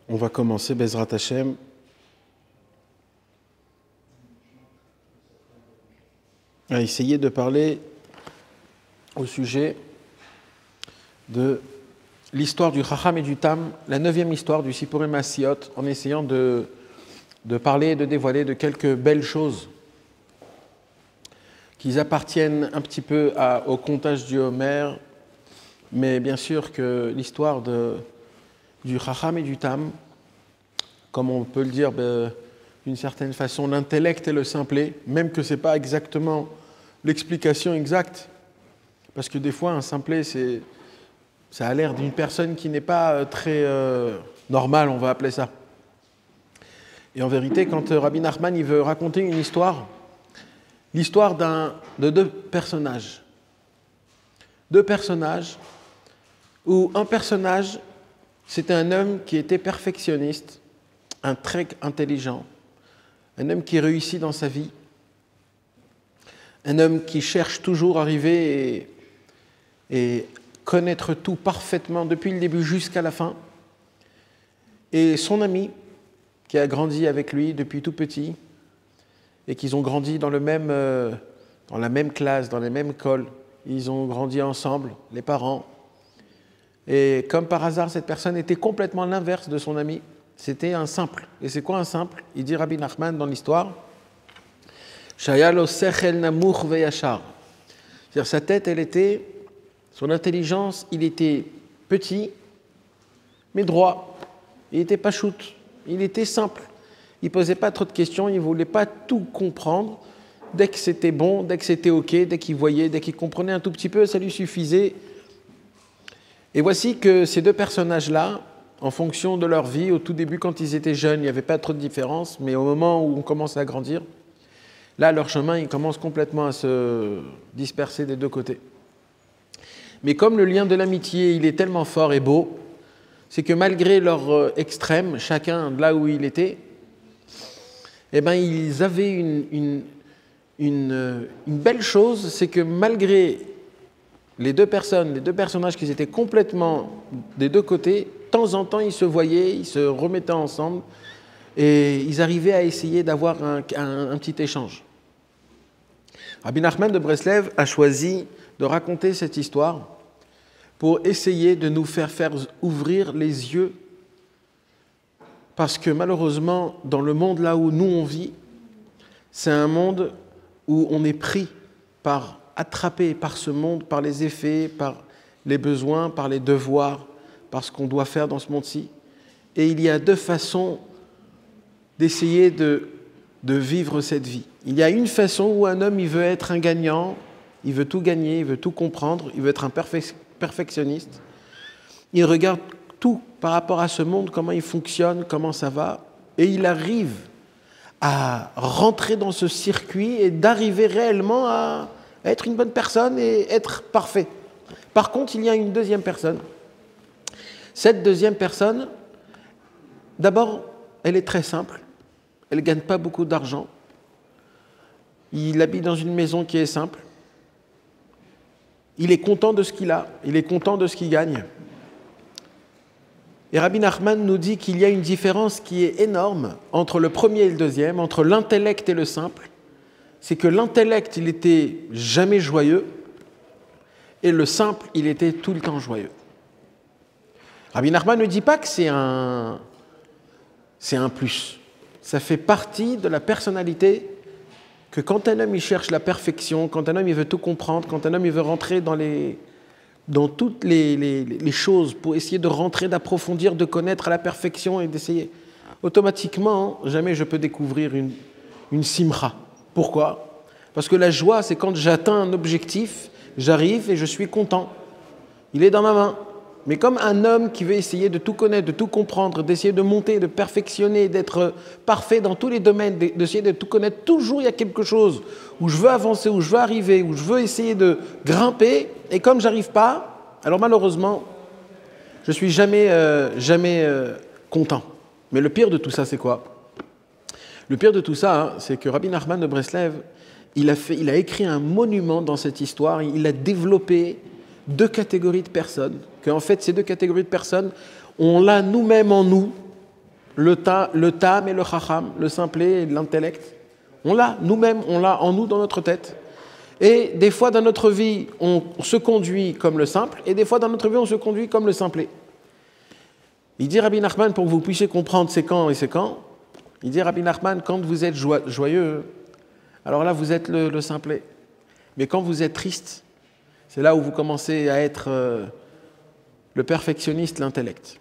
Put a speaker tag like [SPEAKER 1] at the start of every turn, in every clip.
[SPEAKER 1] On va commencer Bezrat Hashem. À essayer de parler au sujet de l'histoire du Chacham et du Tam, la 9e histoire du Sipurim Asiyot, en essayant de parler et de dévoiler de quelques belles choses qui appartiennent un petit peu au contage du Homer, mais bien sûr que l'histoire du Chacham et du Tam, comme on peut le dire d'une certaine façon, l'intellect et le simplet, même que ce n'est pas exactement l'explication exacte, parce que des fois un simplet, ça a l'air d'une personne qui n'est pas très normale, on va appeler ça. Et en vérité, quand Rabbi Nachman il veut raconter une histoire, l'histoire de deux personnages. Deux personnages, où un personnage, c'était un homme qui était perfectionniste, un très intelligent, un homme qui réussit dans sa vie, un homme qui cherche toujours à arriver et connaître tout parfaitement depuis le début jusqu'à la fin. Et son ami, qui a grandi avec lui depuis tout petit, et qu'ils ont grandi dans la même classe, dans les mêmes écoles, ils ont grandi ensemble, les parents. Et comme par hasard, cette personne était complètement l'inverse de son ami. C'était un simple. Et c'est quoi un simple? Il dit Rabbi Nachman dans l'histoire, Shayalo sechel namuch veyashar. C'est-à-dire sa tête, son intelligence, il était petit, mais droit. Il n'était pas shoot. Il était simple. Il ne posait pas trop de questions, il ne voulait pas tout comprendre. Dès que c'était bon, dès que c'était OK, dès qu'il voyait, dès qu'il comprenait un tout petit peu, ça lui suffisait. Et voici que ces deux personnages-là, en fonction de leur vie, au tout début, quand ils étaient jeunes, il n'y avait pas trop de différence, mais au moment où on commence à grandir, là, leur chemin, il commence complètement à se disperser des deux côtés. Mais comme le lien de l'amitié, il est tellement fort et beau, c'est que malgré leur extrême, chacun de là où il était, eh ben, ils avaient une belle chose, c'est que malgré les deux personnages qui étaient complètement des deux côtés, de temps en temps, ils se voyaient, ils se remettaient ensemble et ils arrivaient à essayer d'avoir un petit échange. Rabbi Nachman de Breslev a choisi de raconter cette histoire pour essayer de nous faire ouvrir les yeux, parce que malheureusement, dans le monde là où nous on vit, c'est un monde où on est pris attrapé par ce monde, par les effets, par les besoins, par les devoirs, par ce qu'on doit faire dans ce monde-ci. Et il y a deux façons d'essayer de vivre cette vie. Il y a une façon où un homme, il veut être un gagnant, il veut tout gagner, il veut tout comprendre, il veut être un perfectionniste. Il regarde tout par rapport à ce monde, comment il fonctionne, comment ça va, et il arrive à rentrer dans ce circuit et d'arriver réellement à être une bonne personne et être parfait. Par contre, il y a une deuxième personne. Cette deuxième personne, d'abord, elle est très simple. Elle ne gagne pas beaucoup d'argent. Il habite dans une maison qui est simple. Il est content de ce qu'il a. Il est content de ce qu'il gagne. Et Rabbi Nachman nous dit qu'il y a une différence qui est énorme entre le premier et le deuxième, entre l'intellect et le simple. C'est que l'intellect, il était jamais joyeux, et le simple, il était tout le temps joyeux. Rabbi Nachman ne dit pas que c'est un plus. Ça fait partie de la personnalité que quand un homme il cherche la perfection, quand un homme il veut tout comprendre, quand un homme il veut rentrer dans toutes les choses pour essayer de rentrer, d'approfondir, de connaître à la perfection et d'essayer, automatiquement, jamais je peux découvrir une simra. Pourquoi? Parce que la joie, c'est quand j'atteins un objectif, j'arrive et je suis content. Il est dans ma main. Mais comme un homme qui veut essayer de tout connaître, de tout comprendre, d'essayer de monter, de perfectionner, d'être parfait dans tous les domaines, d'essayer de tout connaître, toujours il y a quelque chose où je veux avancer, où je veux arriver, où je veux essayer de grimper, et comme j'arrive pas, alors malheureusement, je suis jamais content. Mais le pire de tout ça, c'est quoi? Le pire de tout ça, hein, c'est que Rabbi Nachman de Breslev, il a écrit un monument dans cette histoire. Il a développé deux catégories de personnes. Qu'en fait, ces deux catégories de personnes, on l'a nous-mêmes en nous, le tam et le chacham, le simplet et l'intellect. On l'a nous-mêmes, on l'a en nous dans notre tête. Et des fois dans notre vie, on se conduit comme le simple, et des fois dans notre vie, on se conduit comme le simplet. Il dit Rabbi Nachman, pour que vous puissiez comprendre c'est quand et c'est quand, il dit Rabbi Nachman, quand vous êtes joyeux, alors là vous êtes le simplet. Mais quand vous êtes triste, c'est là où vous commencez à être le perfectionniste, l'intellect.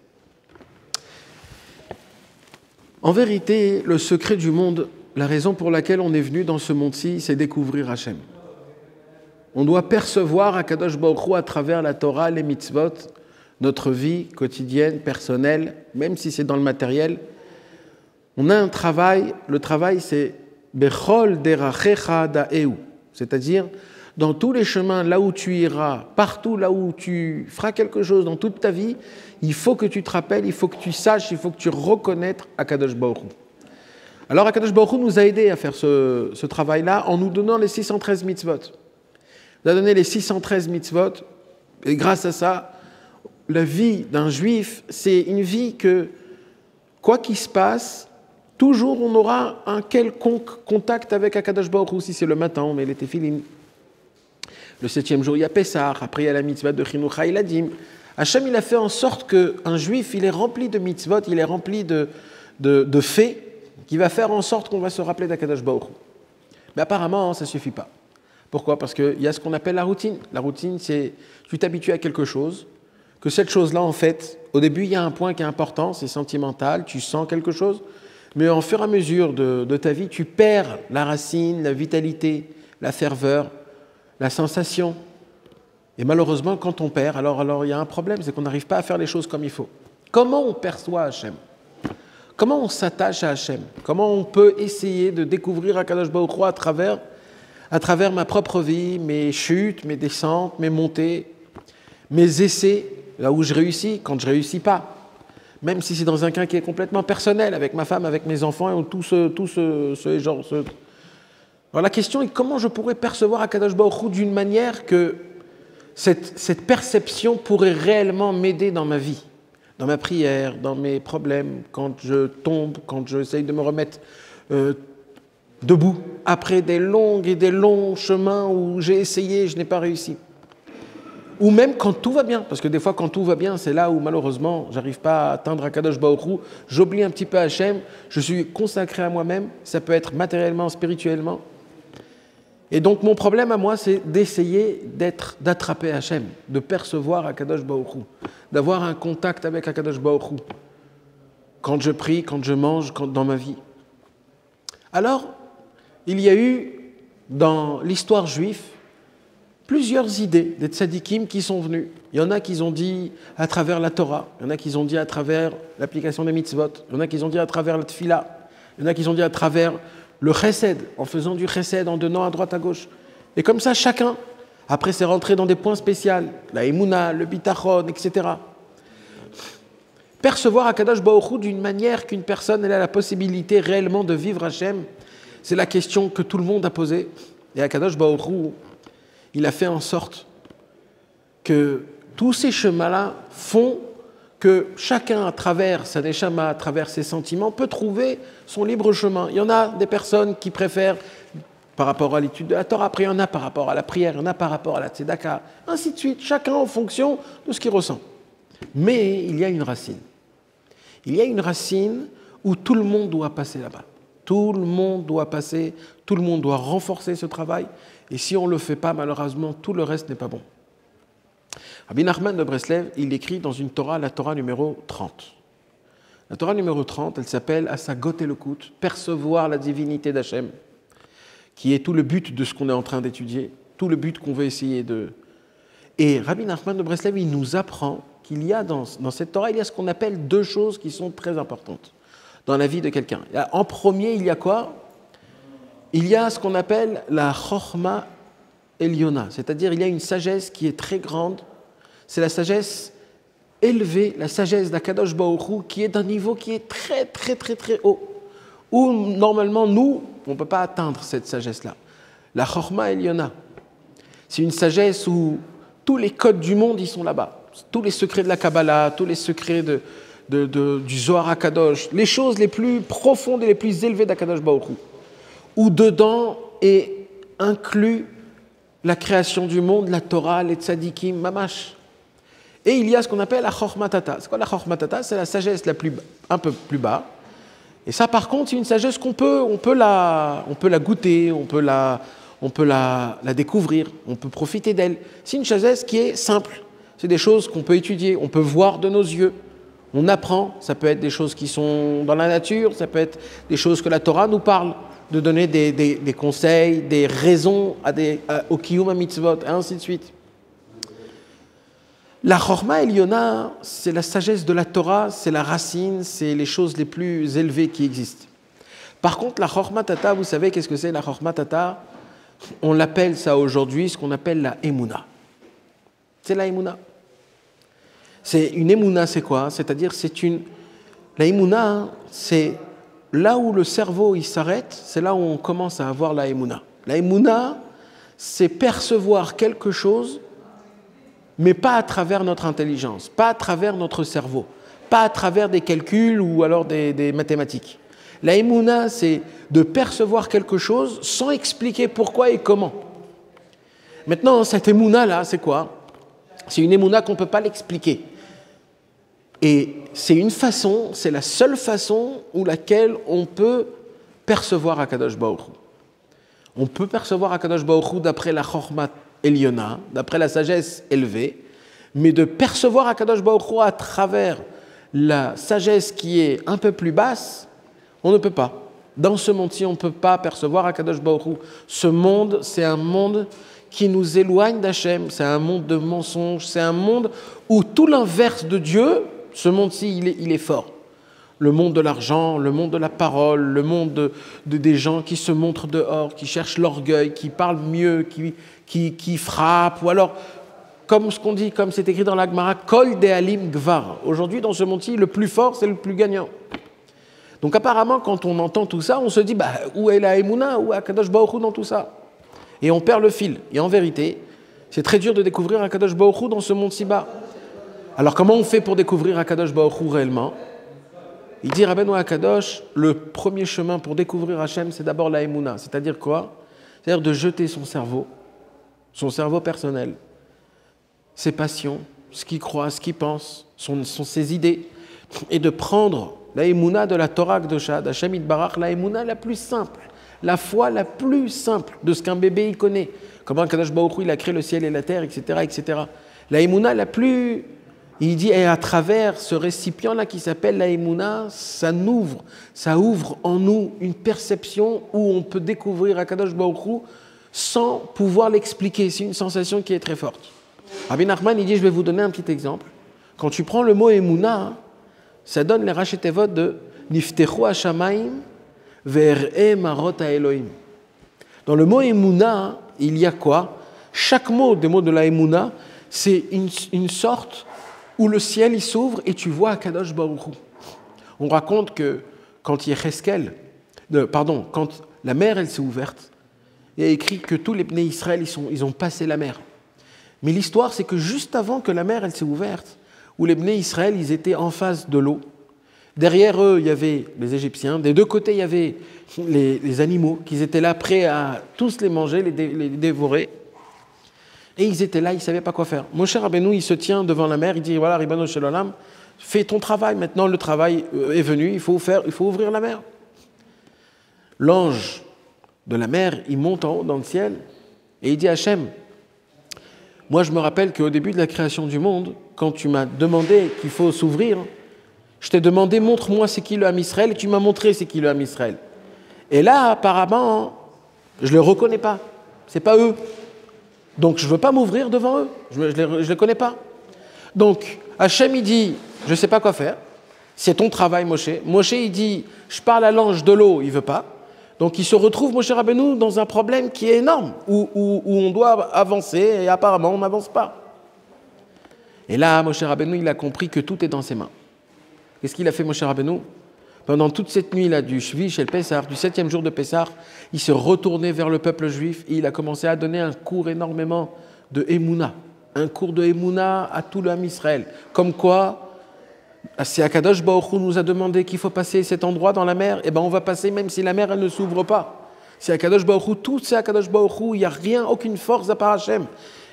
[SPEAKER 1] En vérité, le secret du monde, la raison pour laquelle on est venu dans ce monde-ci, c'est découvrir Hachem. On doit percevoir Akadosh Baruch Hu à travers la Torah, les mitzvot, notre vie quotidienne, personnelle, même si c'est dans le matériel. On a un travail, le travail c'est Bechol derachecha da'eu, c'est-à-dire dans tous les chemins, là où tu iras, partout là où tu feras quelque chose dans toute ta vie, il faut que tu te rappelles, il faut que tu saches, il faut que tu reconnaisses Akadosh Baruch Hu. Alors Akadosh Baruch Hu nous a aidés à faire ce travail-là en nous donnant les 613 mitzvot. Il a donné les 613 mitzvot, et grâce à ça, la vie d'un juif, c'est une vie que, quoi qu'il se passe, toujours on aura un quelconque contact avec Akadosh Baruch Hu. Si c'est le matin, on met les téphilines. Le 7e jour, il y a Pessah, après il y a la mitzvah de Chinuch HaIladim. Hachem, il a fait en sorte qu'un juif, il est rempli de mitzvot, il est rempli de faits, qui va faire en sorte qu'on va se rappeler d'Akadosh Baruch Hu. Mais apparemment, ça ne suffit pas. Pourquoi? Parce qu'il y a ce qu'on appelle la routine. La routine, c'est tu t'habitues à quelque chose, que cette chose-là, en fait, au début, il y a un point qui est important, c'est sentimental, tu sens quelque chose, mais au fur et à mesure de ta vie, tu perds la racine, la vitalité, la ferveur, la sensation. Et malheureusement, quand on perd, alors il y a un problème, c'est qu'on n'arrive pas à faire les choses comme il faut. Comment on perçoit Hachem? Comment on s'attache à Hachem? Comment on peut essayer de découvrir Akadosh Baruch Hu à travers ma propre vie, mes chutes, mes descentes, mes montées, mes essais, là où je réussis, quand je ne réussis pas. Même si c'est dans un cas qui est complètement personnel, avec ma femme, avec mes enfants, et tout ce genre. Alors la question est comment je pourrais percevoir Akadosh Baruch Hu d'une manière que cette perception pourrait réellement m'aider dans ma vie, dans ma prière, dans mes problèmes, quand je tombe, quand j'essaye de me remettre debout, après des longs et des longs chemins où j'ai essayé, je n'ai pas réussi. Ou même quand tout va bien, parce que des fois quand tout va bien, c'est là où malheureusement, j'arrive pas à atteindre Akadosh Baruch Hu, j'oublie un petit peu Hachem, je suis consacré à moi-même, ça peut être matériellement, spirituellement. Et donc mon problème à moi, c'est d'essayer d'attraper Hachem, de percevoir Akadosh Baruch Hu, d'avoir un contact avec Akadosh Baruch Hu, quand je prie, quand je mange, dans ma vie. Alors, il y a eu, dans l'histoire juive, plusieurs idées des tzadikim qui sont venus. Il y en a qui ont dit à travers la Torah, il y en a qui ont dit à travers l'application des mitzvot, il y en a qui ont dit à travers la tfila, il y en a qui ont dit à travers le chesed, en faisant du chesed, en donnant à droite à gauche. Et comme ça, chacun, après c'est rentré dans des points spéciaux, la émouna, le bitachon, etc. Percevoir Akadosh Baruch Hu d'une manière qu'une personne elle a la possibilité réellement de vivre Hachem, c'est la question que tout le monde a posée. Et Akadosh Baruch Hu, il a fait en sorte que tous ces chemins-là font que chacun, à travers sa neshama, à travers ses sentiments, peut trouver son libre chemin. Il y en a des personnes qui préfèrent par rapport à l'étude de la Torah, après il y en a par rapport à la prière, il y en a par rapport à la tzedaka, ainsi de suite, chacun en fonction de ce qu'il ressent. Mais il y a une racine. Il y a une racine où tout le monde doit passer là-bas. Tout le monde doit passer, tout le monde doit renforcer ce travail. Et si on ne le fait pas, malheureusement, tout le reste n'est pas bon. Rabbi Nachman de Breslev, il écrit dans une Torah, la Torah numéro 30. La Torah numéro 30, elle s'appelle Asagot Elokut, percevoir la divinité d'Hachem, qui est tout le but de ce qu'on est en train d'étudier, tout le but qu'on veut essayer de... Et Rabbi Nachman de Breslev, il nous apprend qu'il y a dans cette Torah, il y a ce qu'on appelle deux choses qui sont très importantes dans la vie de quelqu'un. En premier, il y a quoi? Il y a ce qu'on appelle la Chochma Eliona, c'est-à-dire il y a une sagesse qui est très grande, c'est la sagesse élevé, la sagesse d'Akadosh Baruch Hu, qui est d'un niveau qui est très, très, très, très haut, où normalement, nous, on ne peut pas atteindre cette sagesse-là. La Chorma Eliona, c'est une sagesse où tous les codes du monde, ils sont là-bas. Tous les secrets de la Kabbalah, tous les secrets du Zohar HaKadosh, les choses les plus profondes et les plus élevées d'Akadosh Baruch Hu, où dedans est inclus la création du monde, la Torah, les tzadikim, mamash. Et il y a ce qu'on appelle la Chorma Tata. C'est quoi la Chorma Tata? C'est la sagesse un peu plus bas. Et ça, par contre, c'est une sagesse on peut la goûter, on peut la découvrir, on peut profiter d'elle. C'est une sagesse qui est simple. C'est des choses qu'on peut étudier, on peut voir de nos yeux. On apprend, ça peut être des choses qui sont dans la nature, ça peut être des choses que la Torah nous parle, de donner des conseils, des raisons au Kiyum HaMitzvot, et ainsi de suite. La Chorma Eliona, c'est la sagesse de la Torah, c'est la racine, c'est les choses les plus élevées qui existent. Par contre, la Chorma Tata, vous savez qu'est-ce que c'est la Chorma Tata? On l'appelle ça aujourd'hui, ce qu'on appelle la Emouna. C'est la Emouna. C'est une Emouna, c'est quoi? C'est-à-dire, la Emouna, c'est là où le cerveau il s'arrête, c'est là où on commence à avoir la Emouna. La Emouna, c'est percevoir quelque chose, mais pas à travers notre intelligence, pas à travers notre cerveau, pas à travers des calculs ou alors des mathématiques. La Emouna, c'est de percevoir quelque chose sans expliquer pourquoi et comment. Maintenant, cette Emouna-là, c'est quoi? C'est une Emouna qu'on ne peut pas l'expliquer. Et c'est la seule façon où laquelle on peut percevoir Akadosh Baruch Hu. On peut percevoir Akadosh Baruch Hu d'après la Chorma Eliona, d'après la sagesse élevée, mais de percevoir Akadosh Baruch Hu à travers la sagesse qui est un peu plus basse, on ne peut pas. Dans ce monde-ci, on ne peut pas percevoir Akadosh Baruch Hu. Ce monde, c'est un monde qui nous éloigne d'Hachem, c'est un monde de mensonges, c'est un monde où tout l'inverse de Dieu, ce monde-ci, il est fort. Le monde de l'argent, le monde de la parole, le monde des gens qui se montrent dehors, qui cherchent l'orgueil, qui parlent mieux, qui frappent, ou alors, comme ce qu'on dit, comme c'est écrit dans la Gemara, Kol Dealim Gvar. Aujourd'hui, dans ce monde-ci, le plus fort, c'est le plus gagnant. Donc apparemment, quand on entend tout ça, on se dit, où est la Emouna, où est Akadosh Baruch Hu dans tout ça? Et on perd le fil. Et en vérité, c'est très dur de découvrir Akadosh Baruch Hu dans ce monde si bas. Alors comment on fait pour découvrir Akadosh Baruch Hu réellement? Il dit Rabbeinu Akadosh, le premier chemin pour découvrir Hachem, c'est d'abord la Emouna. C'est-à-dire quoi? C'est-à-dire de jeter son cerveau personnel, ses passions, ce qu'il croit, ce qu'il pense, ses idées, et de prendre la Emouna de la Torah Kdosha, d'Hachem Yitbarach, la Emouna la plus simple, la foi la plus simple de ce qu'un bébé il connaît. Comment Akadosh Baruch Hu il a créé le ciel et la terre, etc., etc. La Emouna la plus... Il dit, et à travers ce récipient-là qui s'appelle la Emouna, ça ouvre en nous une perception où on peut découvrir Akadosh Baruch Hu sans pouvoir l'expliquer. C'est une sensation qui est très forte. Rabbi Nachman, il dit, je vais vous donner un petit exemple. Quand tu prends le mot Emouna, ça donne les rachetevot de Niftechu Hashamayim ve'er'e marot ha'Elohim. Dans le mot Emouna, il y a quoi? Chaque mot des mots de la Emouna, c'est une sorte où le ciel il s'ouvre et tu vois Akadosh Baruch Hu. On raconte que quand quand la mer elle s'est ouverte, il y a écrit que tous les Bnei Israël ils ont passé la mer. Mais l'histoire c'est que juste avant que la mer elle s'est ouverte, où les Bnei Israël ils étaient en face de l'eau, derrière eux il y avait les Égyptiens, des deux côtés il y avait les animaux qui étaient là prêts à tous les manger, les dévorer. Et ils étaient là, ils ne savaient pas quoi faire. Moshe Rabbeinu, il se tient devant la mer, il dit, voilà, Ribbono Shel Olam, fais ton travail. Maintenant, le travail est venu, il faut ouvrir la mer. L'ange de la mer, il monte en haut dans le ciel et il dit à Hachem, moi je me rappelle qu'au début de la création du monde, quand tu m'as demandé qu'il faut s'ouvrir, je t'ai demandé, montre-moi c'est qui le Ham Israël, et tu m'as montré c'est qui le Ham Israël. Et là, apparemment, je ne les reconnais pas, ce n'est pas eux. Donc je ne veux pas m'ouvrir devant eux, je ne les connais pas. Donc Hachem il dit, je ne sais pas quoi faire, c'est ton travail Moshe. Moshe il dit, je parle à l'ange de l'eau, il ne veut pas. Donc il se retrouve, Moshe Rabbeinu, dans un problème qui est énorme, où on doit avancer et apparemment on n'avance pas. Et là, Moshe Rabbeinu, il a compris que tout est dans ses mains. Qu'est-ce qu'il a fait, Moshe Rabbeinu? Pendant toute cette nuit-là du Shvish et le Pessah, du 7e jour de Pessah, il se retournait vers le peuple juif et il a commencé à donner un cours énormément de Emouna. Un cours de Emouna à tout l'homme Israël. Comme quoi, si Akadosh Baruch Hu nous a demandé qu'il faut passer cet endroit dans la mer, eh ben on va passer même si la mer elle ne s'ouvre pas. Si Akadosh Baruch Hu, tout c'est Akadosh Baruch Hu, il n'y a rien, aucune force à part Hashem.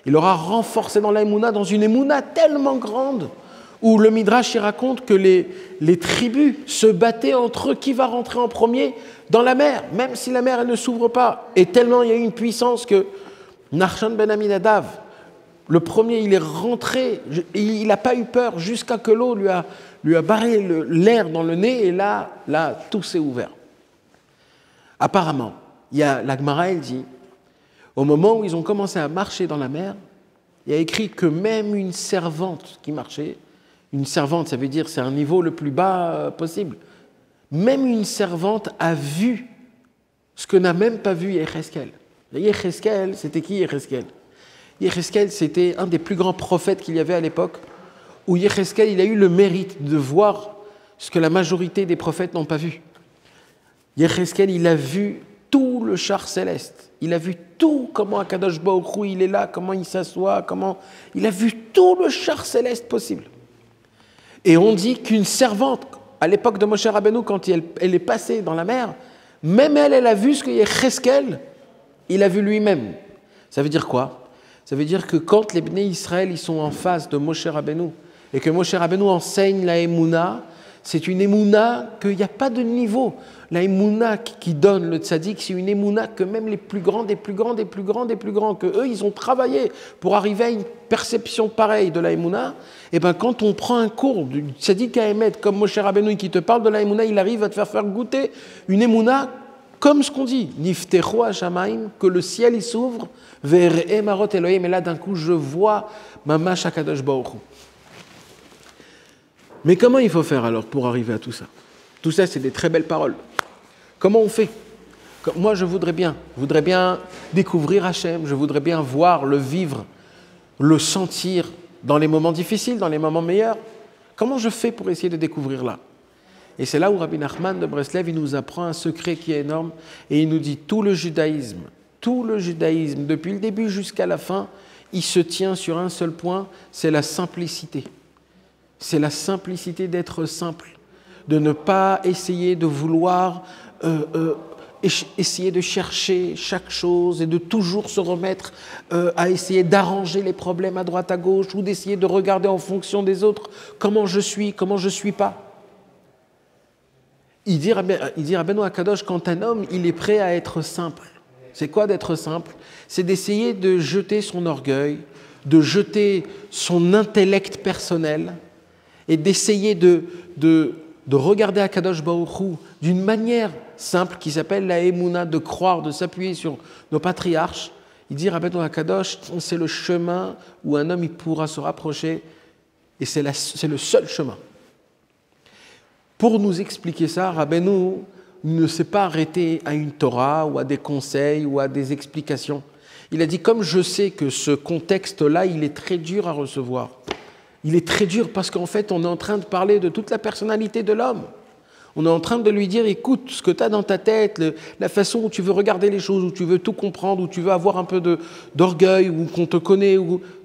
[SPEAKER 1] Il aura renforcé dans la Emouna, dans une Emouna tellement grande, où le Midrash il raconte que les tribus se battaient entre eux qui va rentrer en premier dans la mer, même si la mer elle ne s'ouvre pas. Et tellement il y a eu une puissance que Nachshon ben Aminadav, le premier, il est rentré, et il n'a pas eu peur jusqu'à que l'eau lui a barré l'air dans le nez, et là tout s'est ouvert. Apparemment, la Gemara, elle dit, au moment où ils ont commencé à marcher dans la mer, il y a écrit que même une servante qui marchait, une servante, ça veut dire c'est un niveau le plus bas possible. Même une servante a vu ce que n'a même pas vu Yecheskel. Yecheskel, c'était qui Yecheskel? Yecheskel, c'était un des plus grands prophètes qu'il y avait à l'époque, où Yecheskel, il a eu le mérite de voir ce que la majorité des prophètes n'ont pas vu. Yecheskel, il a vu tout le char céleste. Il a vu tout, comment Akadosh Baruch Hu, il est là, comment il s'assoit, il a vu tout le char céleste possible. Et on dit qu'une servante, à l'époque de Moshe Rabbeinu, quand elle est passée dans la mer, même elle a vu ce que Yecheskel, il a vu lui-même. Ça veut dire quoi? Ça veut dire que quand les Bnei Israël ils sont en face de Moshe Rabbeinu, et que Moshe Rabbeinu enseigne la Emouna, c'est une Emouna qu'il n'y a pas de niveau. La Emouna qui donne le tzaddik, c'est une Emouna que même les plus grands, que eux, ils ont travaillé pour arriver à une perception pareille de la Emouna. Et bien, quand on prend un cours du tzaddik à émettre comme Moshe Rabbeinu qui te parle de la Emouna, il arrive à te faire goûter une Emouna comme ce qu'on dit, Niftecho Hashamaim, que le ciel il s'ouvre, Ve'ereh marot Elohim, et là d'un coup je vois Mamash HaKadosh Baruch Hu. Mais comment il faut faire alors pour arriver à tout ça? Tout ça, c'est des très belles paroles. Comment on fait? Moi, je voudrais bien découvrir Hachem, je voudrais bien voir, le vivre, le sentir dans les moments difficiles, dans les moments meilleurs. Comment je fais pour essayer de découvrir là? Et c'est là où Rabbi Nachman de Breslev, il nous apprend un secret qui est énorme, et il nous dit tout le judaïsme, depuis le début jusqu'à la fin, il se tient sur un seul point, c'est la simplicité. C'est la simplicité d'être simple, de ne pas essayer de vouloir essayer de chercher chaque chose et de toujours se remettre à essayer d'arranger les problèmes à droite à gauche ou d'essayer de regarder en fonction des autres comment je suis pas. Il dit Rabbeinu Akadosh, quand un homme il est prêt à être simple, c'est quoi d'être simple? C'est d'essayer de jeter son orgueil, de jeter son intellect personnel et d'essayer de regarder Akadosh Baruch Hu d'une manière simple qui s'appelle la Emouna, de croire, de s'appuyer sur nos patriarches. Il dit Rabbeinu Akadosh, c'est le chemin où un homme il pourra se rapprocher et c'est le seul chemin. Pour nous expliquer ça, Rabbeinu ne s'est pas arrêté à une Torah ou à des conseils ou à des explications. Il a dit, comme je sais que ce contexte-là, il est très dur à recevoir. Il est très dur parce qu'en fait, on est en train de parler de toute la personnalité de l'homme. On est en train de lui dire, écoute, ce que tu as dans ta tête, la façon où tu veux regarder les choses, où tu veux tout comprendre, où tu veux avoir un peu d'orgueil, où qu'on te connaît,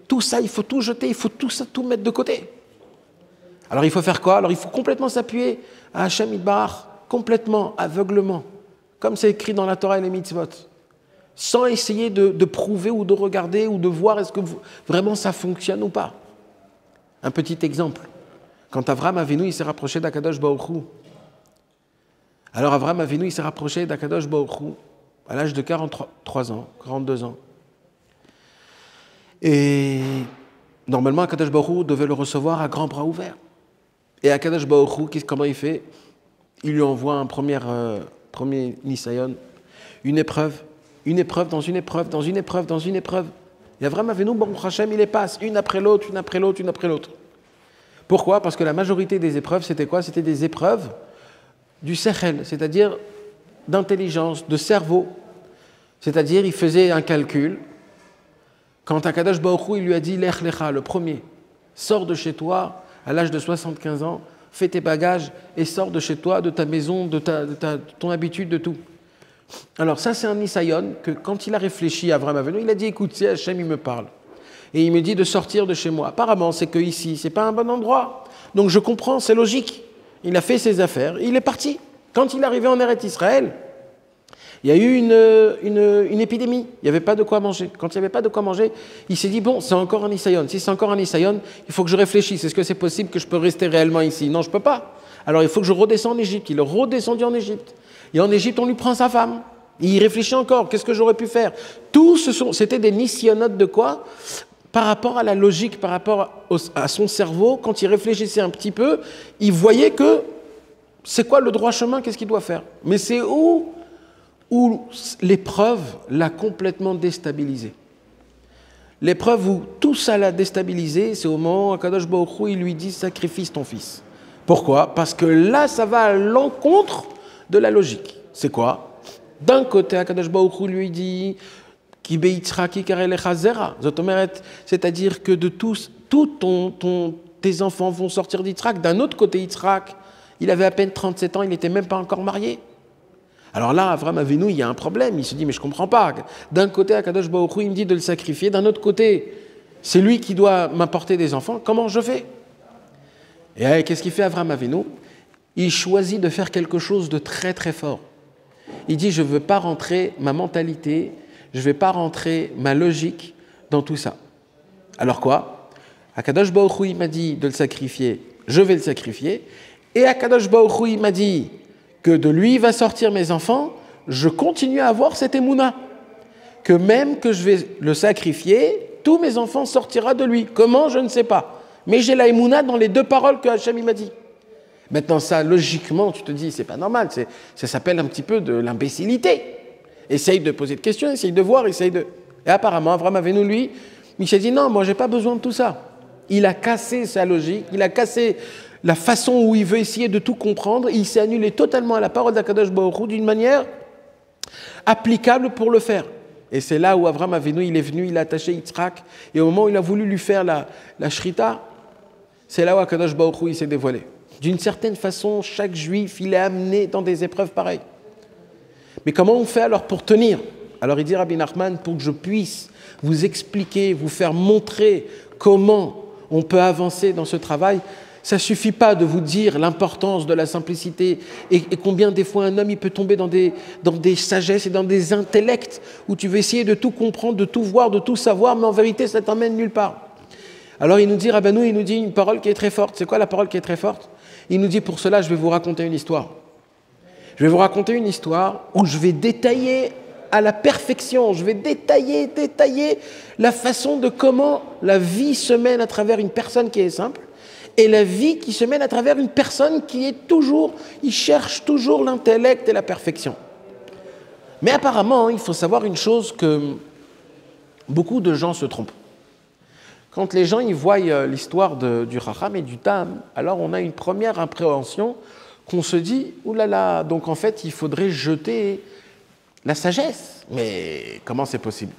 [SPEAKER 1] tout ça, il faut tout jeter, il faut tout mettre de côté. Alors il faut faire quoi? Alors il faut complètement s'appuyer à Hashem Yitbarach, complètement, aveuglement, comme c'est écrit dans la Torah et les mitzvot, sans essayer de prouver ou de regarder ou de voir est-ce que vraiment ça fonctionne ou pas. Un petit exemple. Quand Avraham Avinu il s'est rapproché d'Akadosh Baruch Hu, alors Avraham Avinu il s'est rapproché d'Akadosh Baruch Hu à l'âge de 42 ans. Et normalement, Akadosh Baruch Hu devait le recevoir à grands bras ouverts. Et Akadosh Baruch Hu, comment il fait? Il lui envoie un premier Nisayon, une épreuve dans une épreuve. Et Avraham Avinu, Baruch Hashem, il les passe une après l'autre. Pourquoi? Parce que la majorité des épreuves, c'était quoi? C'était des épreuves du sechel, c'est-à-dire d'intelligence, de cerveau. C'est-à-dire, il faisait un calcul. Quand Akadosh Baruch Hu, il lui a dit Lech Lecha, le premier, Sors de chez toi à l'âge de 75 ans, fais tes bagages et sors de chez toi, de ta maison, de ton habitude, de tout. Alors ça, c'est un Nisayon que quand il a réfléchi à Avraham Avinu, il a dit, écoute, si Hachem, il me parle. Et il me dit de sortir de chez moi. Apparemment, c'est que ici, c'est pas un bon endroit. Donc je comprends, c'est logique. Il a fait ses affaires, il est parti. Quand il est arrivé en Eretz Israël, il y a eu une épidémie. Il n'y avait pas de quoi manger. Quand il n'y avait pas de quoi manger, il s'est dit, bon, c'est encore un Nisayon. Si c'est encore un Nisayon, il faut que je réfléchisse. Est-ce que c'est possible que je peux rester réellement ici? Non, je ne peux pas. Alors il faut que je redescende en Égypte. Il est redescendu en Égypte. Et en Égypte, on lui prend sa femme. Il réfléchit encore. Qu'est-ce que j'aurais pu faire? Tout c'était des nisyonotes de quoi? Par rapport à la logique, par rapport à son cerveau, quand il réfléchissait un petit peu, il voyait que c'est quoi le droit chemin, qu'est-ce qu'il doit faire? Mais c'est où l'épreuve l'a complètement déstabilisé. L'épreuve où tout ça l'a déstabilisé, c'est au moment où Akadosh Baruch Hu, il lui dit « sacrifie ton fils ». Pourquoi? Parce que là, ça va à l'encontre de la logique. C'est quoi? D'un côté, Akadosh Baruch Hu lui dit c'est-à-dire que de tous tes enfants vont sortir d'Yitzhak. D'un autre côté, Yitzhak, il avait à peine 37 ans, il n'était même pas encore marié. Alors là, Avraham Avinu, il y a un problème. Il se dit, mais je ne comprends pas. D'un côté, Akadosh Baruch Hu, il me dit de le sacrifier. D'un autre côté, c'est lui qui doit m'apporter des enfants. Comment je fais? Et qu'est-ce qu'il fait Avraham Avinu? Il choisit de faire quelque chose de très très fort. Il dit, je ne veux pas rentrer ma mentalité, je ne vais pas rentrer ma logique dans tout ça. Alors quoi? Akadosh Baruch Hu, il m'a dit de le sacrifier, je vais le sacrifier. Et Akadosh Baruch Hu, il m'a dit que de lui va sortir mes enfants, je continue à avoir cette émouna. Que même que je vais le sacrifier, tous mes enfants sortiront de lui. Comment? Je ne sais pas. Mais j'ai la émouna dans les deux paroles que Hachem il m'a dit. Maintenant, ça, logiquement, tu te dis, c'est pas normal, ça s'appelle un petit peu de l'imbécilité. Essaye de poser des questions, essaye de voir, essaye de... Et apparemment, Avraham Avinu, lui, il s'est dit, non, moi, j'ai pas besoin de tout ça. Il a cassé sa logique, il a cassé la façon où il veut essayer de tout comprendre, il s'est annulé totalement à la parole d'Akadosh Baruch Hu d'une manière applicable pour le faire. Et c'est là où Avraham Avinu, il est venu, il a attaché Yitzhak, et au moment où il a voulu lui faire la shrita, c'est là où Akadosh Baruch Hu, il s'est dévoilé. D'une certaine façon, chaque juif, il est amené dans des épreuves pareilles. Mais comment on fait alors pour tenir? Alors il dit Rabbi Nachman, pour que je puisse vous expliquer, vous faire montrer comment on peut avancer dans ce travail, ça ne suffit pas de vous dire l'importance de la simplicité et combien des fois un homme il peut tomber dans des sagesses et dans des intellects où tu veux essayer de tout comprendre, de tout voir, de tout savoir, mais en vérité ça t'emmène nulle part. Alors il nous dit, Rabbanou, il nous dit une parole qui est très forte. C'est quoi la parole qui est très forte? Il nous dit, pour cela, je vais vous raconter une histoire. Je vais vous raconter une histoire où je vais détailler à la perfection, je vais détailler la façon de comment la vie se mène à travers une personne qui est simple et la vie qui se mène à travers une personne qui est toujours, il cherche toujours l'intellect et la perfection. Mais apparemment, il faut savoir une chose que beaucoup de gens se trompent. Quand les gens ils voient l'histoire du Chacham et du Tam, alors on a une première appréhension qu'on se dit, oulala, donc en fait il faudrait jeter la sagesse. Mais comment c'est possible?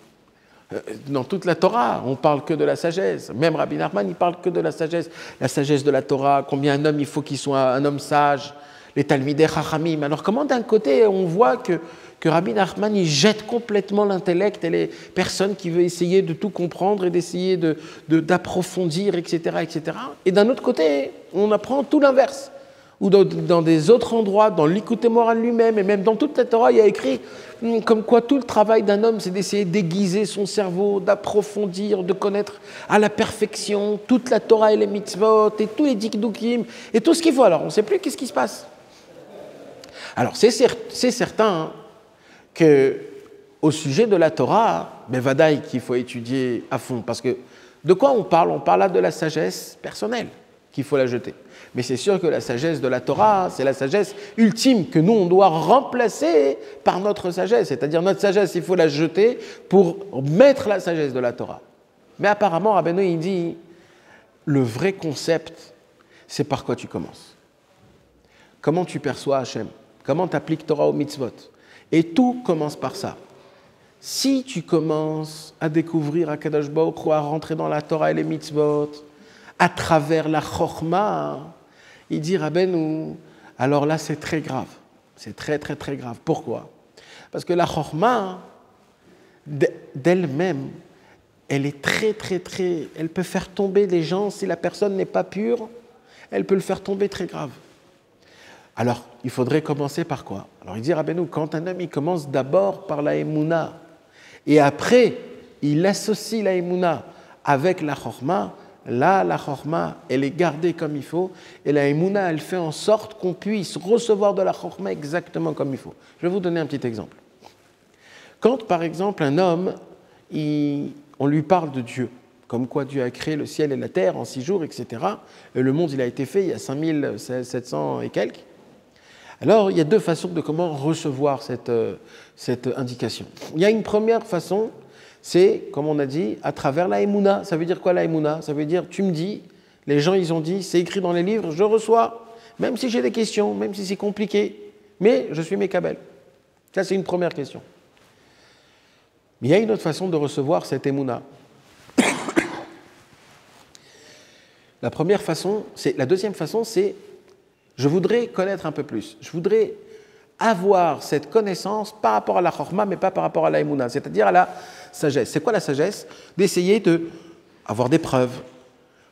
[SPEAKER 1] Dans toute la Torah, on parle que de la sagesse. Même Rabbi Nachman, il parle que de la sagesse de la Torah, combien un homme il faut qu'il soit un homme sage, les Talmidei Chachamim. Alors comment d'un côté on voit que Rabbi Nachman il jette complètement l'intellect et les personnes qui veulent essayer de tout comprendre et d'essayer d'approfondir, etc., etc. Et d'un autre côté, on apprend tout l'inverse. Ou dans des autres endroits, dans l'Ikouté Moran lui-même, et même dans toute la Torah, il y a écrit comme quoi tout le travail d'un homme, c'est d'essayer d'aiguiser son cerveau, d'approfondir, de connaître à la perfection toute la Torah et les mitzvot, et tous les dikdukim, et tout ce qu'il faut. Alors, on ne sait plus qu'est-ce qui se passe. Alors, c'est certain qu'au sujet de la Torah, mais vadaï qu'il faut étudier à fond, parce que de quoi on parle? On parle là de la sagesse personnelle, qu'il faut la jeter. Mais c'est sûr que la sagesse de la Torah, c'est la sagesse ultime que nous, on doit remplacer par notre sagesse. C'est-à-dire notre sagesse, il faut la jeter pour mettre la sagesse de la Torah. Mais apparemment, Rabbeinu, il dit, le vrai concept, c'est par quoi tu commences. Comment tu perçois Hachem? Comment tu appliques Torah au mitzvot? Et tout commence par ça. Si tu commences à découvrir Akadosh Baruch Hu, à rentrer dans la Torah et les mitzvot, à travers la chorma, il dit Rabbeinu, alors là c'est très grave. C'est très très très grave. Pourquoi? Parce que la chorma, d'elle-même, elle est très très très... Elle peut faire tomber les gens, si la personne n'est pas pure, elle peut le faire tomber très grave. Alors, il faudrait commencer par quoi? Alors il dit Rabbeinu, quand un homme il commence d'abord par la émouna, et après il associe la émouna avec la chorma, là, la chorma, elle est gardée comme il faut, et la émouna, elle fait en sorte qu'on puisse recevoir de la chorma exactement comme il faut. Je vais vous donner un petit exemple. Quand, par exemple, un homme, on lui parle de Dieu, comme quoi Dieu a créé le ciel et la terre en 6 jours, etc., et le monde, il a été fait il y a 5700 et quelques, alors il y a 2 façons de comment recevoir cette indication. Il y a une première façon, c'est, comme on a dit, à travers la émouna. Ça veut dire quoi la émouna? Ça veut dire, tu me dis, les gens ils ont dit, c'est écrit dans les livres, je reçois, même si j'ai des questions, même si c'est compliqué, mais je suis Mekabel. Ça c'est une première question. Mais il y a une autre façon de recevoir cette émouna. La deuxième façon, c'est, je voudrais connaître un peu plus. Je voudrais avoir cette connaissance par rapport à la chorma, mais pas par rapport à la émouna, c'est-à-dire à la sagesse. C'est quoi la sagesse? D'essayer d'avoir des preuves,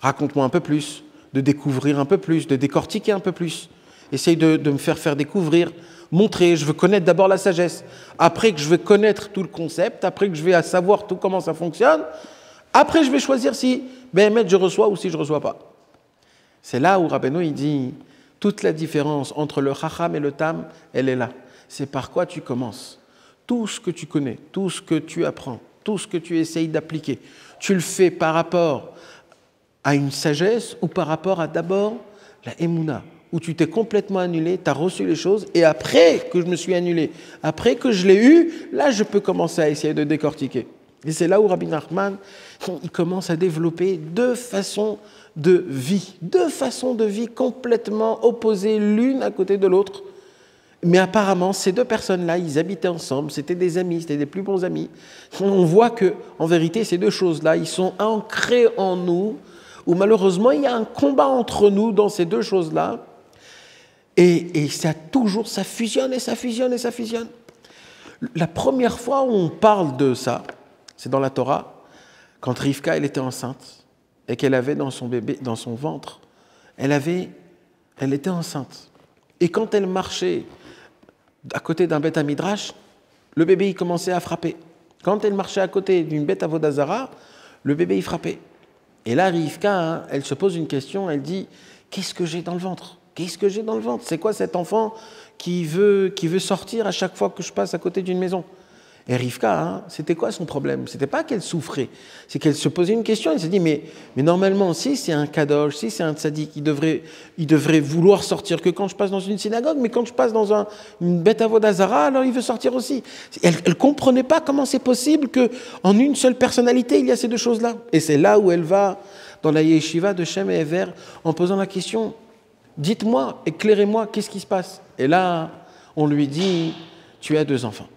[SPEAKER 1] raconte-moi un peu plus, de découvrir un peu plus, de décortiquer un peu plus. Essaye de me faire découvrir, montrer, je veux connaître d'abord la sagesse. Après que je vais connaître tout le concept, après que je vais savoir tout comment ça fonctionne, après je vais choisir si je reçois ou si je ne reçois pas. C'est là où Rabbeinu il dit, toute la différence entre le chacham et le tam, elle est là. C'est par quoi tu commences. Tout ce que tu connais, tout ce que tu apprends, tout ce que tu essayes d'appliquer, tu le fais par rapport à une sagesse ou par rapport à d'abord la émouna, où tu t'es complètement annulé, tu as reçu les choses, et après que je me suis annulé, après que je l'ai eu, là je peux commencer à essayer de décortiquer. Et c'est là où Rabbi Nachman, il commence à développer 2 façons de vie complètement opposées l'une à côté de l'autre. Mais apparemment, ces 2 personnes-là, ils habitaient ensemble, c'était des amis, c'était des plus bons amis. On voit que, en vérité, ces 2 choses-là, ils sont ancrées en nous, où malheureusement, il y a un combat entre nous dans ces 2 choses-là, et ça fusionne et ça fusionne et ça fusionne. La première fois où on parle de ça, c'est dans la Torah, quand Rivka, elle était enceinte, et qu'elle avait dans son bébé, dans son ventre, elle était enceinte. Et quand elle marchait à côté d'un beth amidrash, le bébé il commençait à frapper. Quand elle marchait à côté d'une bête avodah zara, le bébé il frappait. Et là, Rivka, elle se pose une question, elle dit, qu'est-ce que j'ai dans le ventre? Qu'est-ce que j'ai dans le ventre? C'est quoi cet enfant qui veut sortir à chaque fois que je passe à côté d'une maison? Et Rivka, c'était quoi son problème? C'était pas qu'elle souffrait, c'est qu'elle se posait une question, elle s'est dit, mais normalement, si c'est un kadosh, si c'est un tzaddik, il devrait vouloir sortir que quand je passe dans une synagogue, mais quand je passe dans une bête avodah zara, alors il veut sortir aussi. Elle comprenait pas comment c'est possible qu'en une seule personnalité, il y a ces 2 choses-là. Et c'est là où elle va, dans la yeshiva de Shem et Ever, en posant la question, dites-moi, éclairez-moi, qu'est-ce qui se passe? Et là, on lui dit, tu as 2 enfants.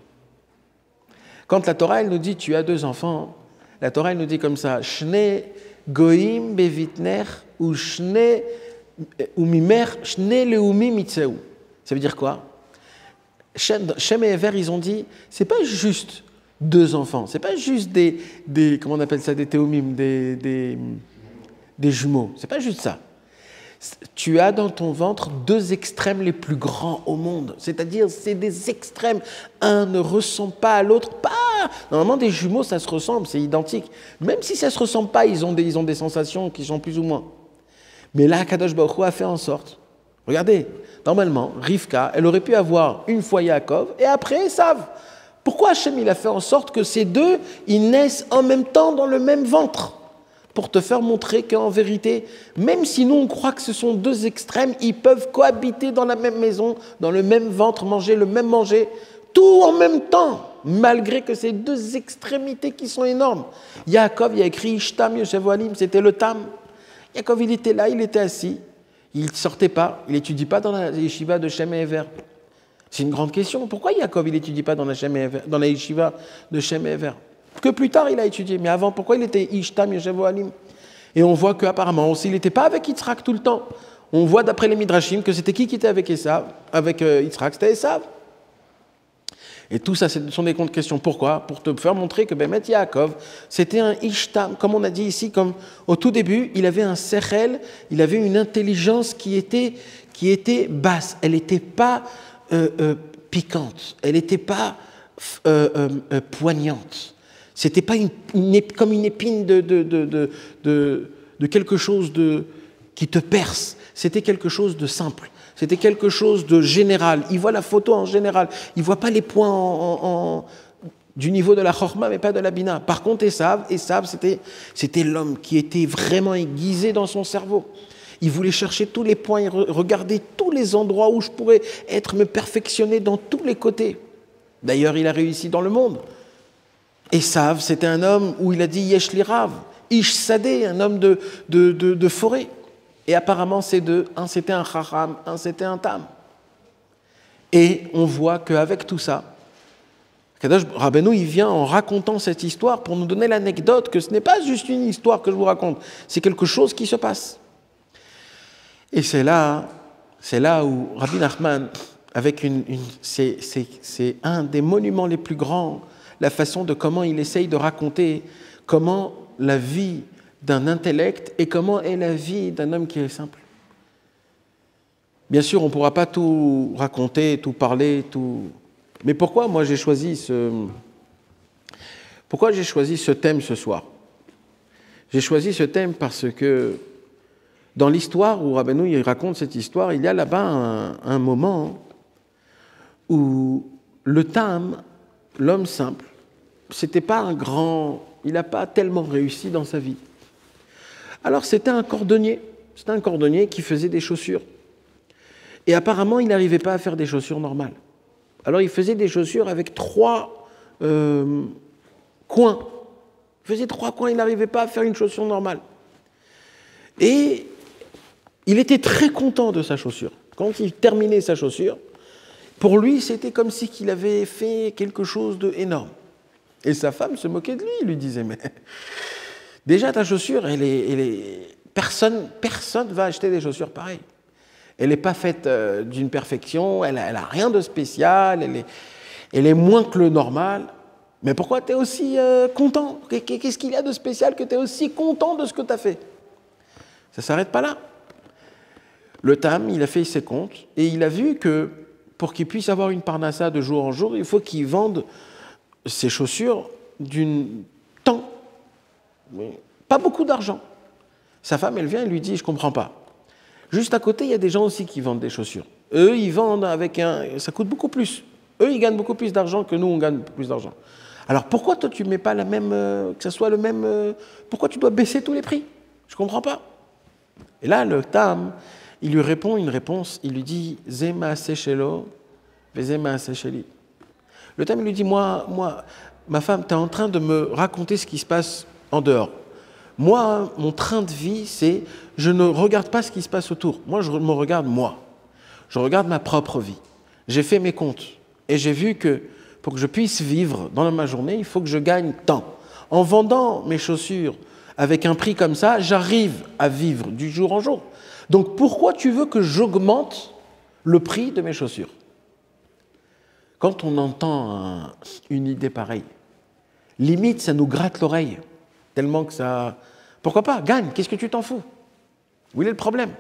[SPEAKER 1] Quand la Torah, elle nous dit, tu as 2 enfants, la Torah, elle nous dit comme ça, Shne goyim bevitner ou mimer shne leumi mitzeu. Ça veut dire quoi? Shem et Ever, ils ont dit, c'est pas juste 2 enfants, c'est pas juste des comment on appelle ça, des théomim, des jumeaux, c'est pas juste ça. Tu as dans ton ventre 2 extrêmes les plus grands au monde. C'est-à-dire, c'est des extrêmes. Un ne ressemble pas à l'autre. Normalement, des jumeaux, ça se ressemble, c'est identique. Même si ça ne se ressemble pas, ils ont des sensations qui sont plus ou moins. Mais là, Kadosh Baruch Hu a fait en sorte. Regardez, normalement, Rivka, elle aurait pu avoir une fois Yaakov et après Esav. Pourquoi Hachem, il a fait en sorte que ces 2, ils naissent en même temps dans le même ventre? Pour te faire montrer qu'en vérité, même si nous on croit que ce sont 2 extrêmes, ils peuvent cohabiter dans la même maison, dans le même ventre, manger le même manger, tout en même temps, malgré que ces 2 extrémités qui sont énormes. Yaakov, il a écrit Ishtam Yoshev Ohalim, c'était le Tam. Yaakov, il était là, il était assis, il ne sortait pas, il n'étudie pas dans la yeshiva de Shem et Ever. C'est une grande question. Pourquoi Yaakov, il n'étudie pas dans la yeshiva de Shem et Ever? Que plus tard il a étudié, mais avant, pourquoi il était Ishtam Yoshev Ohalim? Et on voit qu'apparemment aussi, il n'était pas avec Yitzhak tout le temps. On voit d'après les Midrashim que c'était qui était avec Yitzhak, c'était Esav. Et tout ça, ce sont des questions. Pourquoi? Pour te faire montrer que Bémet Yaakov, c'était un Ishtam, comme on a dit ici, comme au tout début, il avait un sechel, il avait une intelligence qui était basse. Elle n'était pas piquante, elle n'était pas poignante. C'était pas comme une épine de quelque chose qui te perce. C'était quelque chose de simple. C'était quelque chose de général. Il voit la photo en général. Il ne voit pas les points du niveau de la chorma, mais pas de la bina. Par contre, Esav, c'était l'homme qui était vraiment aiguisé dans son cerveau. Il voulait chercher tous les points, regarder tous les endroits où je pourrais me perfectionner dans tous les côtés. D'ailleurs, il a réussi dans le monde. Esav, c'était un homme où il a dit Yesh li rav, Ish sadeh, un homme de forêt. Et apparemment, ces deux, un c'était un chacham, un c'était un tam. Et on voit qu'avec tout ça, Kadosh Rabbeinu, il vient en racontant cette histoire pour nous donner l'anecdote que ce n'est pas juste une histoire que je vous raconte, c'est quelque chose qui se passe. Et c'est là où Rabbi Nachman, c'est un des monuments les plus grands, la façon de comment il essaye de raconter comment la vie d'un intellect et comment est la vie d'un homme qui est simple. Bien sûr, on ne pourra pas tout raconter, tout parler, tout... Mais pourquoi moi j'ai choisi ce thème ce soir? J'ai choisi ce thème parce que dans l'histoire où Rabbeinu il raconte cette histoire, il y a là-bas un moment où le Tam, l'homme simple, c'était pas un grand... Il n'a pas tellement réussi dans sa vie. Alors c'était un cordonnier qui faisait des chaussures. Et apparemment, il n'arrivait pas à faire des chaussures normales. Alors il faisait des chaussures avec 3 coins. Il faisait 3 coins, il n'arrivait pas à faire une chaussure normale. Et il était très content de sa chaussure. Quand il terminait sa chaussure, pour lui, c'était comme si qu'il avait fait quelque chose d'énorme. Et sa femme se moquait de lui, il lui disait, mais déjà ta chaussure, personne ne va acheter des chaussures pareilles. Elle n'est pas faite d'une perfection, elle n'a rien de spécial, elle est moins que le normal. Mais pourquoi tu es aussi content? Qu'est-ce qu'il y a de spécial que tu es aussi content de ce que tu as fait? Ça ne s'arrête pas là. Le Tam, il a fait ses comptes et il a vu que pour qu'il puisse avoir une parnassa de jour en jour, il faut qu'il vende ses chaussures d'un temps. Pas beaucoup d'argent. Sa femme, elle vient et lui dit, je ne comprends pas. Juste à côté, il y a des gens aussi qui vendent des chaussures. Eux, ils vendent avec ça coûte beaucoup plus. Eux, ils gagnent beaucoup plus d'argent que nous, on gagne beaucoup plus d'argent. Alors pourquoi toi, tu ne mets pas la même, que ce soit le même... pourquoi tu dois baisser tous les prix? Je ne comprends pas. Et là, le Tam, il lui répond une réponse. Il lui dit, Zema sechelo, vezema secheli. Le Tam, il lui dit, moi, ma femme, tu es en train de me raconter ce qui se passe en dehors. Moi, mon train de vie, c'est, je ne regarde pas ce qui se passe autour. Moi, je me regarde moi. Je regarde ma propre vie. J'ai fait mes comptes. Et j'ai vu que pour que je puisse vivre dans ma journée, il faut que je gagne tant. En vendant mes chaussures avec un prix comme ça, j'arrive à vivre du jour en jour. Donc, pourquoi tu veux que j'augmente le prix de mes chaussures? Quand on entend une idée pareille, limite, ça nous gratte l'oreille. Tellement que ça... Pourquoi pas? Gagne, qu'est-ce que tu t'en fous? Où est le problème?